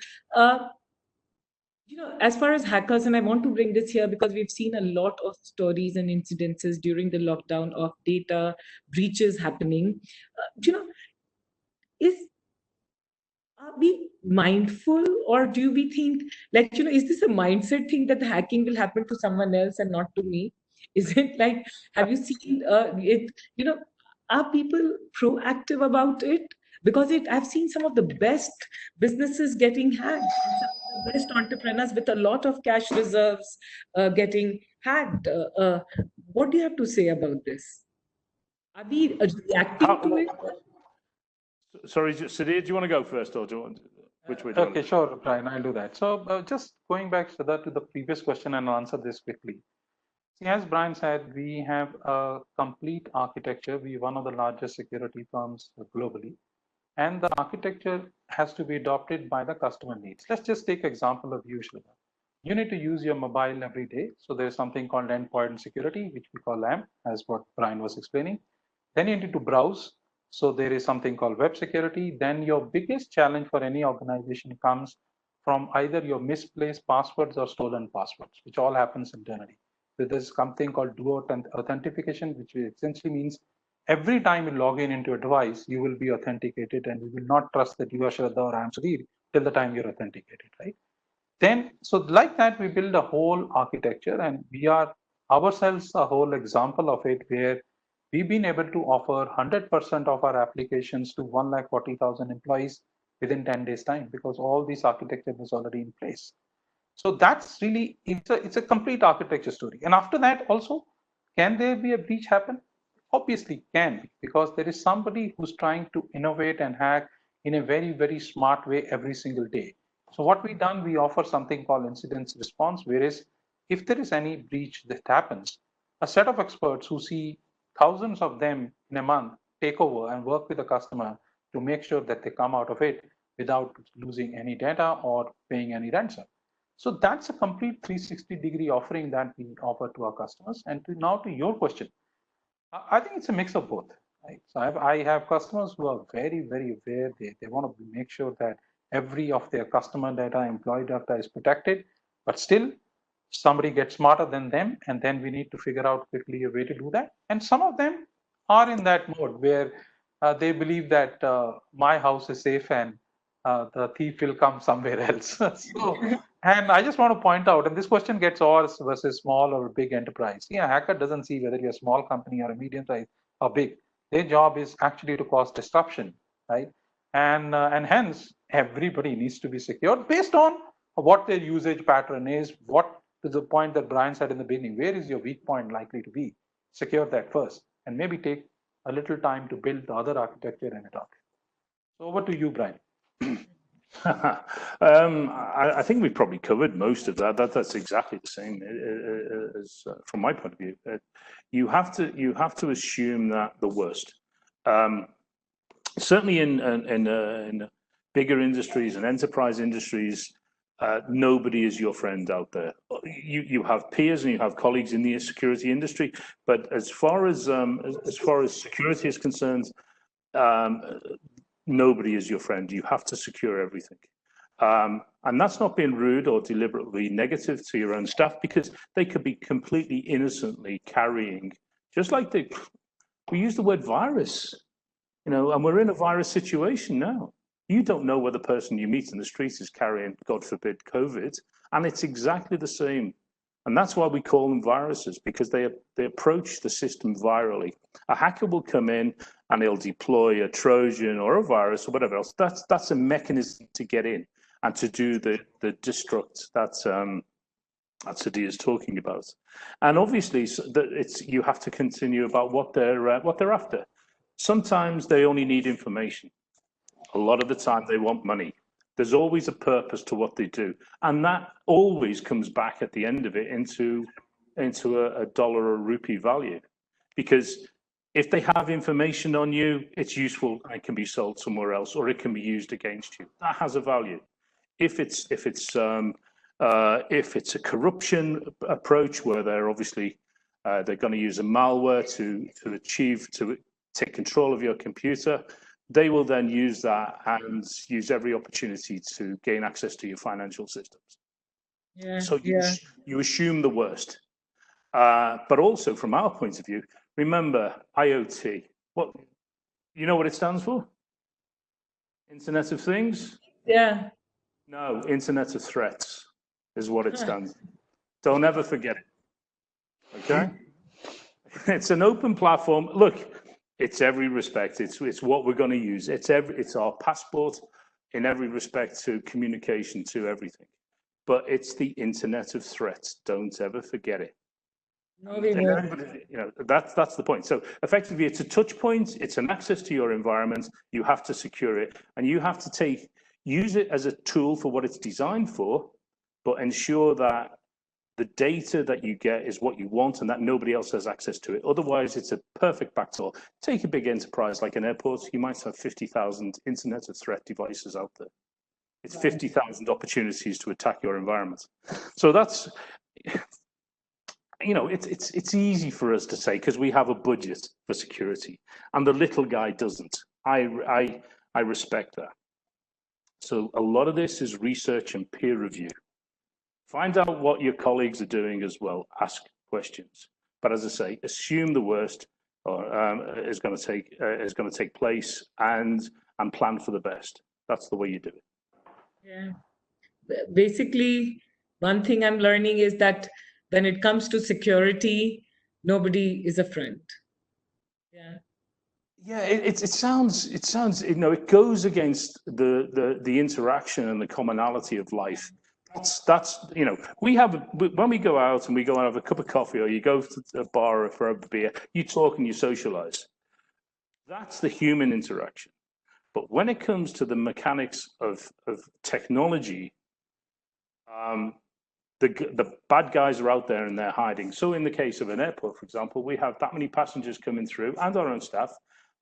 As far as hackers, and I want to bring this here because we've seen a lot of stories and incidences during the lockdown of data breaches happening. Are we mindful, or do we think, is this a mindset thing that the hacking will happen to someone else and not to me? Is it like, have you seen it, are people proactive about it? Because I've seen some of the best businesses getting hacked, some of the best entrepreneurs with a lot of cash reserves getting hacked. What do you have to say about this? Are we reacting to it? Sorry, Sudhir, do you want to go first, or do you want which way? Do you Okay, sure, Brian, I'll do that. So just going back, Shradha, to the previous question, and I'll answer this quickly. See, as Brian said, we have a complete architecture. We're one of the largest security firms globally, and the architecture has to be adopted by the customer needs. Let's just take example of you, Shradha. You need to use your mobile every day. So there's something called endpoint security, which we call LAMP, as what Brian was explaining. Then you need to browse. So there is something called web security. Then your biggest challenge for any organization comes from either your misplaced passwords or stolen passwords, which all happens internally. So there's something called dual authentication, which essentially means every time you log into a device, you will be authenticated, and we will not trust that you are Shradha or I am Sudhir till the time you're authenticated, right? Then, so like that, we build a whole architecture, and we are ourselves a whole example of it, where we've been able to offer 100% of our applications to 140,000 employees within 10 days time, because all this architecture was already in place. So that's really, it's a complete architecture story. And after that also, can there be a breach happen? Obviously can be, because there is somebody who's trying to innovate and hack in a very, very smart way every single day. So what we've done, we offer something called incident response, whereas if there is any breach that happens, a set of experts who see thousands of them in a month take over and work with the customer to make sure that they come out of it without losing any data or paying any ransom. So that's a complete 360-degree offering that we offer to our customers. And now to your question, I think it's a mix of both. Right? So I have customers who are very, very aware. They want to make sure that every of their customer data, employee data is protected, but still somebody gets smarter than them, and then we need to figure out quickly a way to do that. And some of them are in that mode where they believe that my house is safe and the thief will come somewhere else. So, and I just want to point out, and this question gets ours versus small or big enterprise. Yeah, hacker doesn't see whether you're a small company or a medium size or big. Their job is actually to cause disruption, right? And hence everybody needs to be secured based on what their usage pattern is. What to the point that Brian said in the beginning, where is your weak point likely to be? Secure that first, and maybe take a little time to build the other architecture and adopt it. So over to you, Brian. I think we've probably covered most of that. That's exactly the same as from my point of view. You have to assume that the worst. Certainly in bigger industries and enterprise industries, nobody is your friend out there. You have peers and you have colleagues in the security industry, but as far as security is concerned, nobody is your friend. You have to secure everything. And that's not being rude or deliberately negative to your own staff, because they could be completely innocently carrying, just like we use the word virus, and we're in a virus situation now. You don't know whether the person you meet in the street is carrying, God forbid, COVID. And it's exactly the same And that's why we call them viruses, because they approach the system virally. A hacker will come in and he'll deploy a Trojan or a virus or whatever else. That's a mechanism to get in and to do the destruct that Sudhir is talking about. And obviously, you have to continue about what they're after. Sometimes they only need information. A lot of the time they want money. There's always a purpose to what they do. And that always comes back at the end of it into a dollar or rupee value. Because if they have information on you, it's useful and can be sold somewhere else, or it can be used against you. That has a value. If it's a corruption approach where they're obviously they're going to use a malware to take control of your computer, they will then use that and use every opportunity to gain access to your financial systems. Yeah, so yeah. you assume the worst. But also from our point of view, remember IoT. What you know what it stands for? Internet of Things? Yeah. No, Internet of Threats is what it stands for. Don't ever forget it. Okay? It's an open platform. Look, it's every respect. It's what we're going to use. It's our passport in every respect to communication, to everything. But it's the Internet of Threats. Don't ever forget it. No, we won't. You know, that's the point. So effectively, it's a touch point. It's an access to your environment. You have to secure it, and you have to use it as a tool for what it's designed for, but ensure that the data that you get is what you want and that nobody else has access to it. Otherwise, it's a perfect backdoor. Take a big enterprise like an airport. You might have 50,000 Internet of Threat devices out there. It's 50,000 opportunities to attack your environment. So that's, you know, it's easy for us to say because we have a budget for security, and the little guy doesn't. I respect that. So a lot of this is research and peer review. Find out what your colleagues are doing as well. Ask questions, but as I say, assume the worst is going to take place, and plan for the best. That's the way you do it. Yeah. Basically, one thing I'm learning is that when it comes to security, nobody is a friend. Yeah. Yeah, it sounds, you know, it goes against the interaction and the commonality of life. That's you know, when we go out and we go and have a cup of coffee, or you go to a bar for a beer, you talk and you socialize. That's the human interaction. But when it comes to the mechanics of technology, the bad guys are out there and they're hiding. So in the case of an airport, for example, we have that many passengers coming through and our own staff,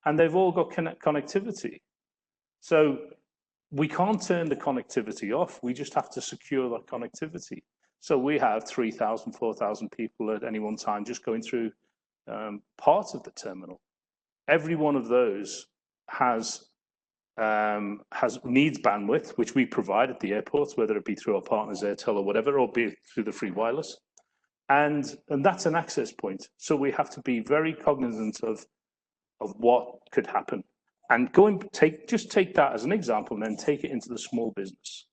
and they've all got connectivity. So we can't turn the connectivity off. We just have to secure that connectivity. So we have 3,000, 4,000 people at any one time just going through parts of the terminal. Every one of those needs bandwidth, which we provide at the airports, whether it be through our partners, Airtel or whatever, or be through the free wireless. And that's an access point. So we have to be very cognizant of what could happen. And just take that as an example, and then take it into the small business.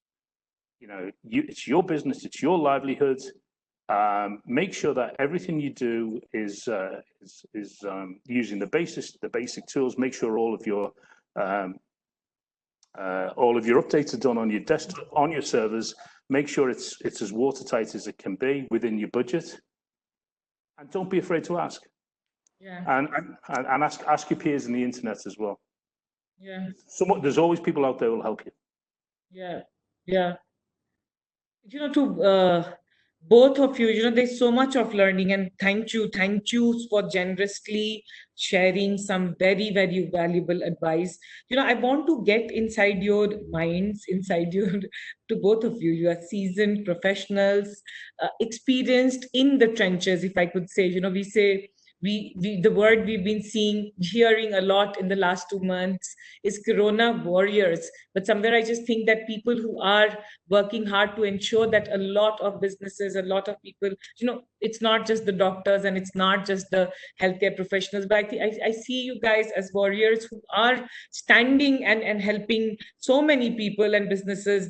You know, it's your business, it's your livelihood. Make sure that everything you do is using the basic tools. Make sure all of your updates are done on your desktop, on your servers. Make sure it's as watertight as it can be within your budget, and don't be afraid to ask. Yeah. And ask your peers in the internet as well. Yeah. There's always people out there who will help you. Yeah. Yeah. You know, to both of you, you know, there's so much of learning, and thank you for generously sharing some very, very valuable advice. You know, I want to get inside your minds, to both of you. You are seasoned professionals, experienced in the trenches, if I could say. You know, we say, the word we've been hearing a lot in the last 2 months is Corona warriors. But somewhere I just think that people who are working hard to ensure that a lot of businesses, a lot of people, you know, it's not just the doctors and it's not just the healthcare professionals, but I see you guys as warriors who are standing and helping so many people and businesses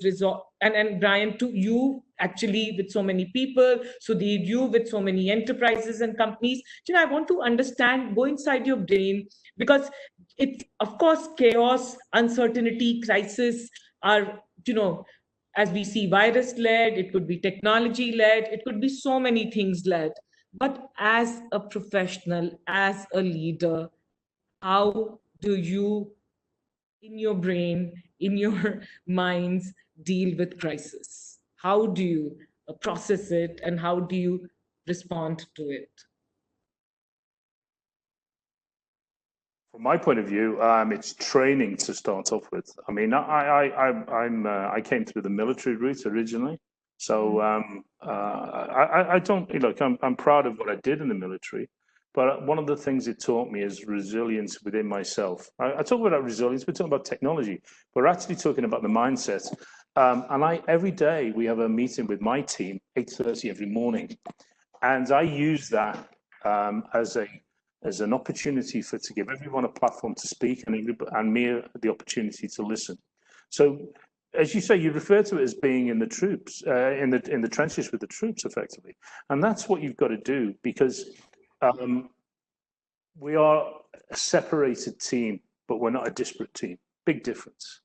and Brian, to you actually with so many people, Sudhir, you with so many enterprises and companies, I want to understand, go inside your brain, because it's, of course, chaos, uncertainty, crisis are, as we see, virus led, it could be technology led, it could be so many things led. But as a professional, as a leader, how do you, in your brain, in your minds, deal with crisis? How do you process it, and how do you respond to it? From my point of view, it's training to start off with. I mean, I came through the military route originally, so I don't look. I'm proud of what I did in the military, but one of the things it taught me is resilience within myself. I talk about resilience. We're talking about technology. We're actually talking about the mindset. And every day we have a meeting with my team, 8:30 every morning, and I use that as an opportunity to give everyone a platform to speak, and me the opportunity to listen. So, as you say, you refer to it as being in the troops, in the trenches with the troops, effectively, and that's what you've got to do, because we are a separated team, but we're not a disparate team. Big difference.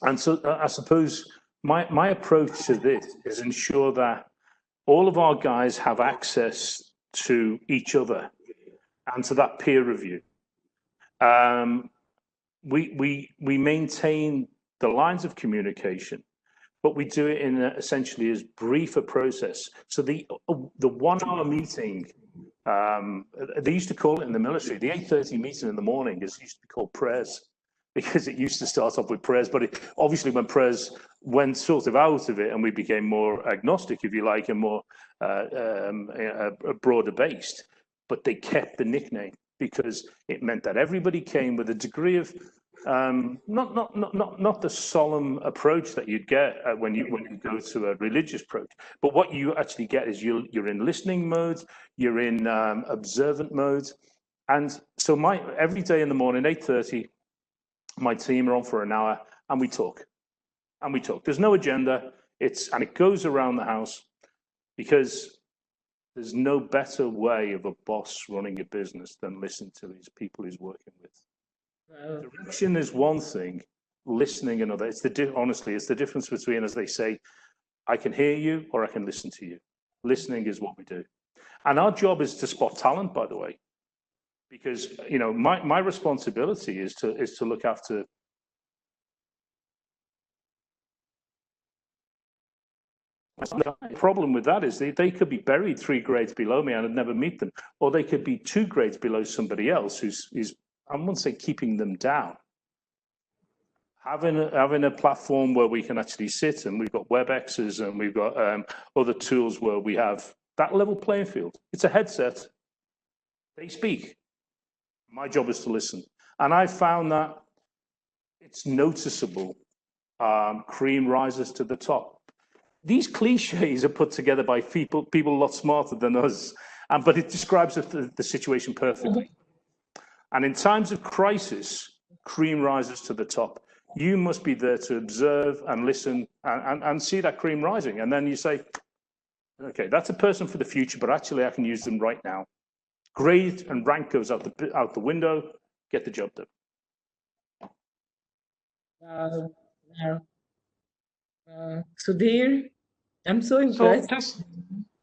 And so, I suppose my approach to this is ensure that all of our guys have access to each other and to that peer review. We maintain the lines of communication, but we do it in essentially as brief a process. So the 1 hour meeting, they used to call it in the military, the 8:30 meeting in the morning used to be called prayers, because it used to start off with prayers, but obviously when prayers went sort of out of it and we became more agnostic, if you like, and more broader based, but they kept the nickname because it meant that everybody came with a degree of not the solemn approach that you'd get when you go to a religious approach, but what you actually get is you're in listening mode, you're in observant mode, and so every day in the morning, 8:30. My team are on for an hour, and we talk. There's no agenda. And it goes around the house, because there's no better way of a boss running a business than listen to his people he's working with. Direction is one thing, listening another. Honestly, it's the difference between, as they say, I can hear you or I can listen to you. Listening is what we do. And our job is to spot talent, by the way, because my responsibility is to look after. The problem with that is they could be buried 3 grades below me and I'd never meet them, or they could be 2 grades below somebody else who's I wouldn't say keeping them down. Having a platform where we can actually sit, and we've got WebExes and we've got other tools where we have that level playing field. It's a headset. They speak. My job is to listen, and I found that it's noticeable. Cream rises to the top. These cliches are put together by people a lot smarter than us, but it describes the situation perfectly. And in times of crisis, cream rises to the top. You must be there to observe and listen and see that cream rising. And then you say, okay, that's a person for the future, but actually I can use them right now. Grade and rank goes out the window, get the job done. Sudhir, I'm so impressed.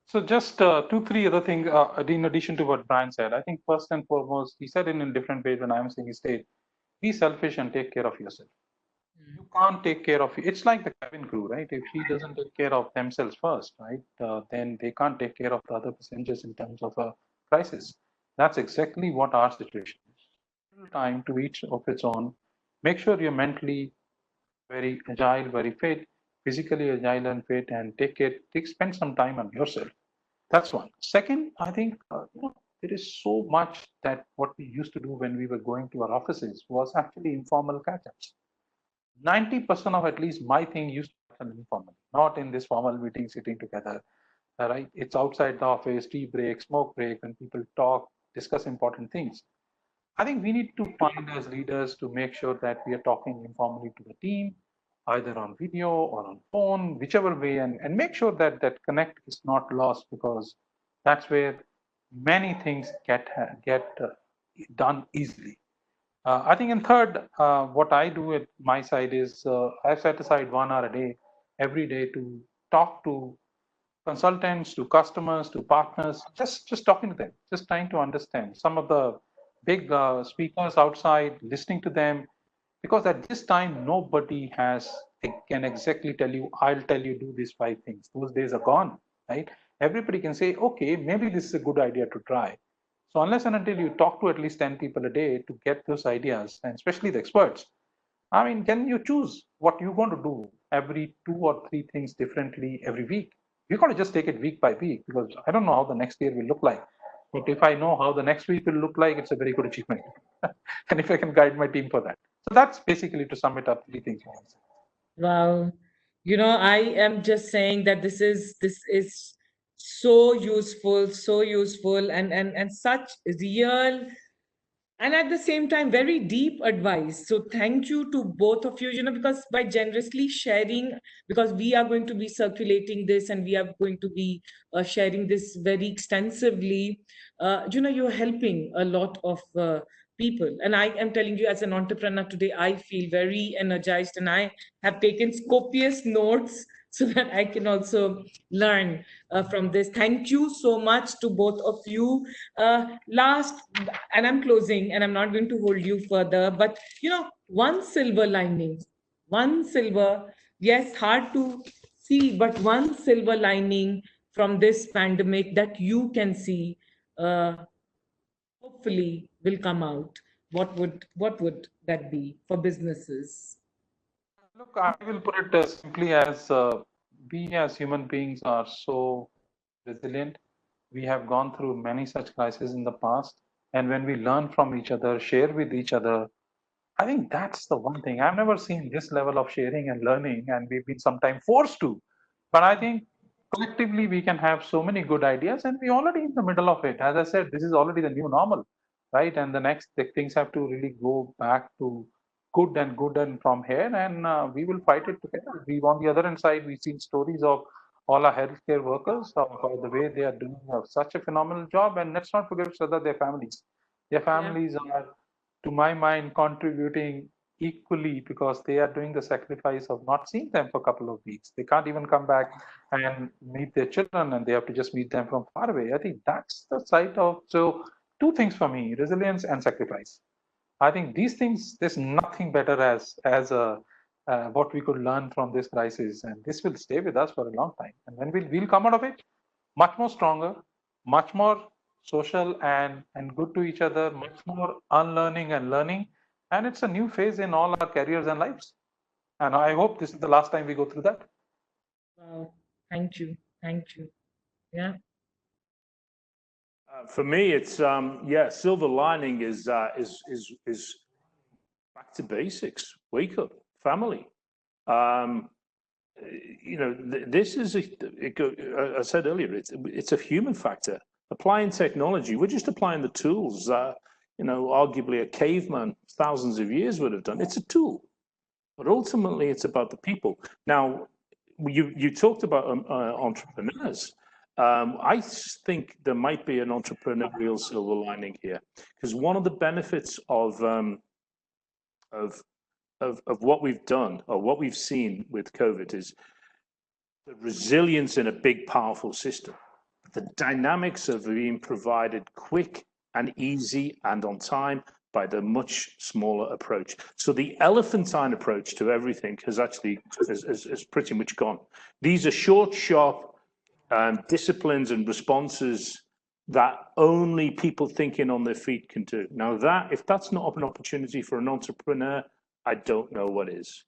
So just 2-3 other things in addition to what Brian said. I think first and foremost, he said it in different ways when I was saying he said, be selfish and take care of yourself. You can't take care of, it's like the cabin crew, right? If she doesn't take care of themselves first, right, then they can't take care of the other passengers in terms of a crisis. That's exactly what our situation is. Time to each of its own. Make sure you're mentally very agile, very fit, physically agile and fit, and spend some time on yourself. That's one. Second, I think there is so much that what we used to do when we were going to our offices was actually informal catch-ups. 90% of at least my thing used to happen informal, not in this formal meeting sitting together. Right? It's outside the office, tea break, smoke break, when people talk, discuss important things. I think we need to find as leaders to make sure that we are talking informally to the team, either on video or on phone, whichever way, and make sure that that connect is not lost, because that's where many things get done easily. I think in third, what I do at my side is I set aside 1 hour a day, every day, to talk to consultants, to customers, to partners, just talking to them, just trying to understand some of the big speakers outside, listening to them, because at this time nobody can exactly tell you, I'll tell you do these 5 things. Those days are gone, right? Everybody can say, okay, maybe this is a good idea to try. So unless and until you talk to at least 10 people a day to get those ideas, and especially the experts, I mean, can you choose what you want to do every 2 or 3 things differently every week? You got to just take it week by week, because I don't know how the next year will look like. But if I know how the next week will look like, it's a very good achievement. And if I can guide my team for that. So that's basically, to sum it up, 3 things. Wow. I am just saying that this is so useful, and such real, and at the same time very deep advice. So thank you to both of you, because by generously sharing, because we are going to be circulating this, and we are going to be sharing this very extensively. You're helping a lot of people, and I am telling you, as an entrepreneur today, I feel very energized, and I have taken copious notes so that I can also learn from this. Thank you so much to both of you. Last, and I'm closing, and I'm not going to hold you further, but one silver lining, one silver, yes, hard to see, but one silver lining from this pandemic that you can see, uh, hopefully will come out. What would that be for businesses? Look, I will put it simply as we as human beings are so resilient. We have gone through many such crises in the past. And when we learn from each other, share with each other, I think that's the one thing. I've never seen this level of sharing and learning, and we've been sometimes forced to. But I think collectively we can have so many good ideas, and we're already in the middle of it. As I said, this is already the new normal, right? And the next things have to really go back to good and from here, and we will fight it together. We on the other hand side, we've seen stories of all our healthcare workers, of the way they are doing such a phenomenal job. And let's not forget, Shraddha, their families. Their Yeah. families are, to my mind, contributing equally, because they are doing the sacrifice of not seeing them for a couple of weeks. They can't even come back and meet their children, and they have to just meet them from far away. I think that's the side of, so 2 things for me: resilience and sacrifice. I think these things, there's nothing better as a what we could learn from this crisis, and this will stay with us for a long time. And when we'll come out of it, much more stronger, much more social and good to each other, much more unlearning and learning, and it's a new phase in all our careers and lives. And I hope this is the last time we go through that. Wow. Thank you. Yeah. For me, it's yeah. Silver lining is back to basics. Wake up, family. Um, this is I said earlier, it's a human factor. Applying technology, we're just applying the tools that arguably a caveman thousands of years would have done. It's a tool, but ultimately it's about the people. Now, you talked about entrepreneurs. I think there might be an entrepreneurial silver lining here, because one of the benefits of what we've done, or what we've seen with COVID, is the resilience in a big, powerful system. The dynamics of being provided quick and easy and on time by the much smaller approach. So the elephantine approach to everything has actually is pretty much gone. These are short, sharp disciplines and responses that only people thinking on their feet can do. Now, if that's not an opportunity for an entrepreneur, I don't know what is.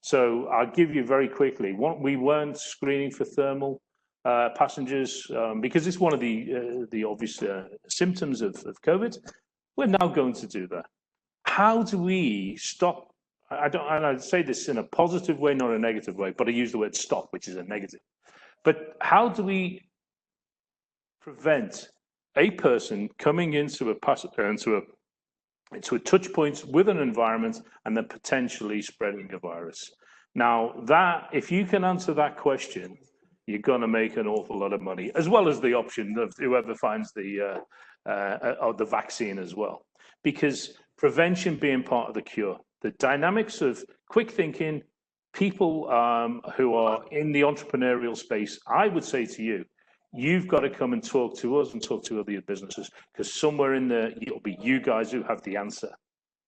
So I'll give you very quickly. We weren't screening for thermal passengers because it's one of the obvious symptoms of COVID. We're now going to do that. How do we stop? And I say this in a positive way, not a negative way, but I use the word stop, which is a negative. But how do we prevent a person coming into a touch point with an environment and then potentially spreading a virus? Now, that if you can answer that question, you're going to make an awful lot of money, as well as the option of whoever finds the vaccine as well. Because prevention being part of the cure, the dynamics of quick thinking, people who are in the entrepreneurial space, I would say to you, you've got to come and talk to us and talk to other businesses, because somewhere in there, it'll be you guys who have the answer.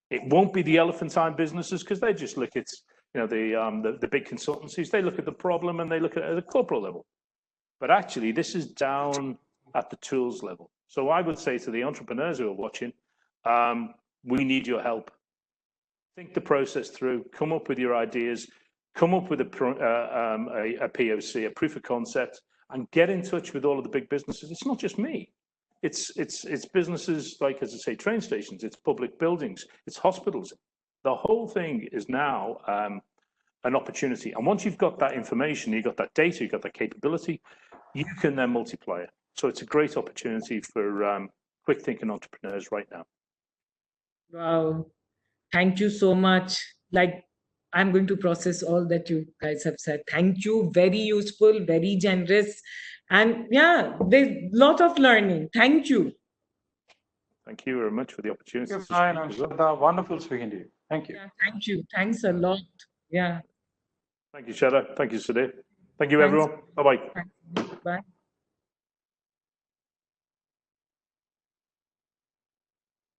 It won't be the elephantine businesses, because they just look at, you know, the big consultancies. They look at the problem and they look at it at a corporate level. But actually, this is down at the tools level. So I would say to the entrepreneurs who are watching, we need your help. Think the process through, come up with your ideas, come up with a POC, a proof of concept, and get in touch with all of the big businesses. It's not just me. It's businesses like, as I say, train stations, it's public buildings, it's hospitals. The whole thing is now an opportunity. And once you've got that information, you've got that data, you've got that capability, you can then multiply it. So it's a great opportunity for quick thinking entrepreneurs right now. Wow. Thank you so much. Like, I'm going to process all that you guys have said. Thank you. Very useful, very generous. And yeah, there's a lot of learning. Thank you. Thank you very much for the opportunity. Thank you, Brian and Shradha. Wonderful speaking to you. Thank you. Yeah, thank you. Thanks a lot. Yeah. Thank you, Shradha. Thank you, Sudhir. Thank you, everyone. Bye-bye. Bye.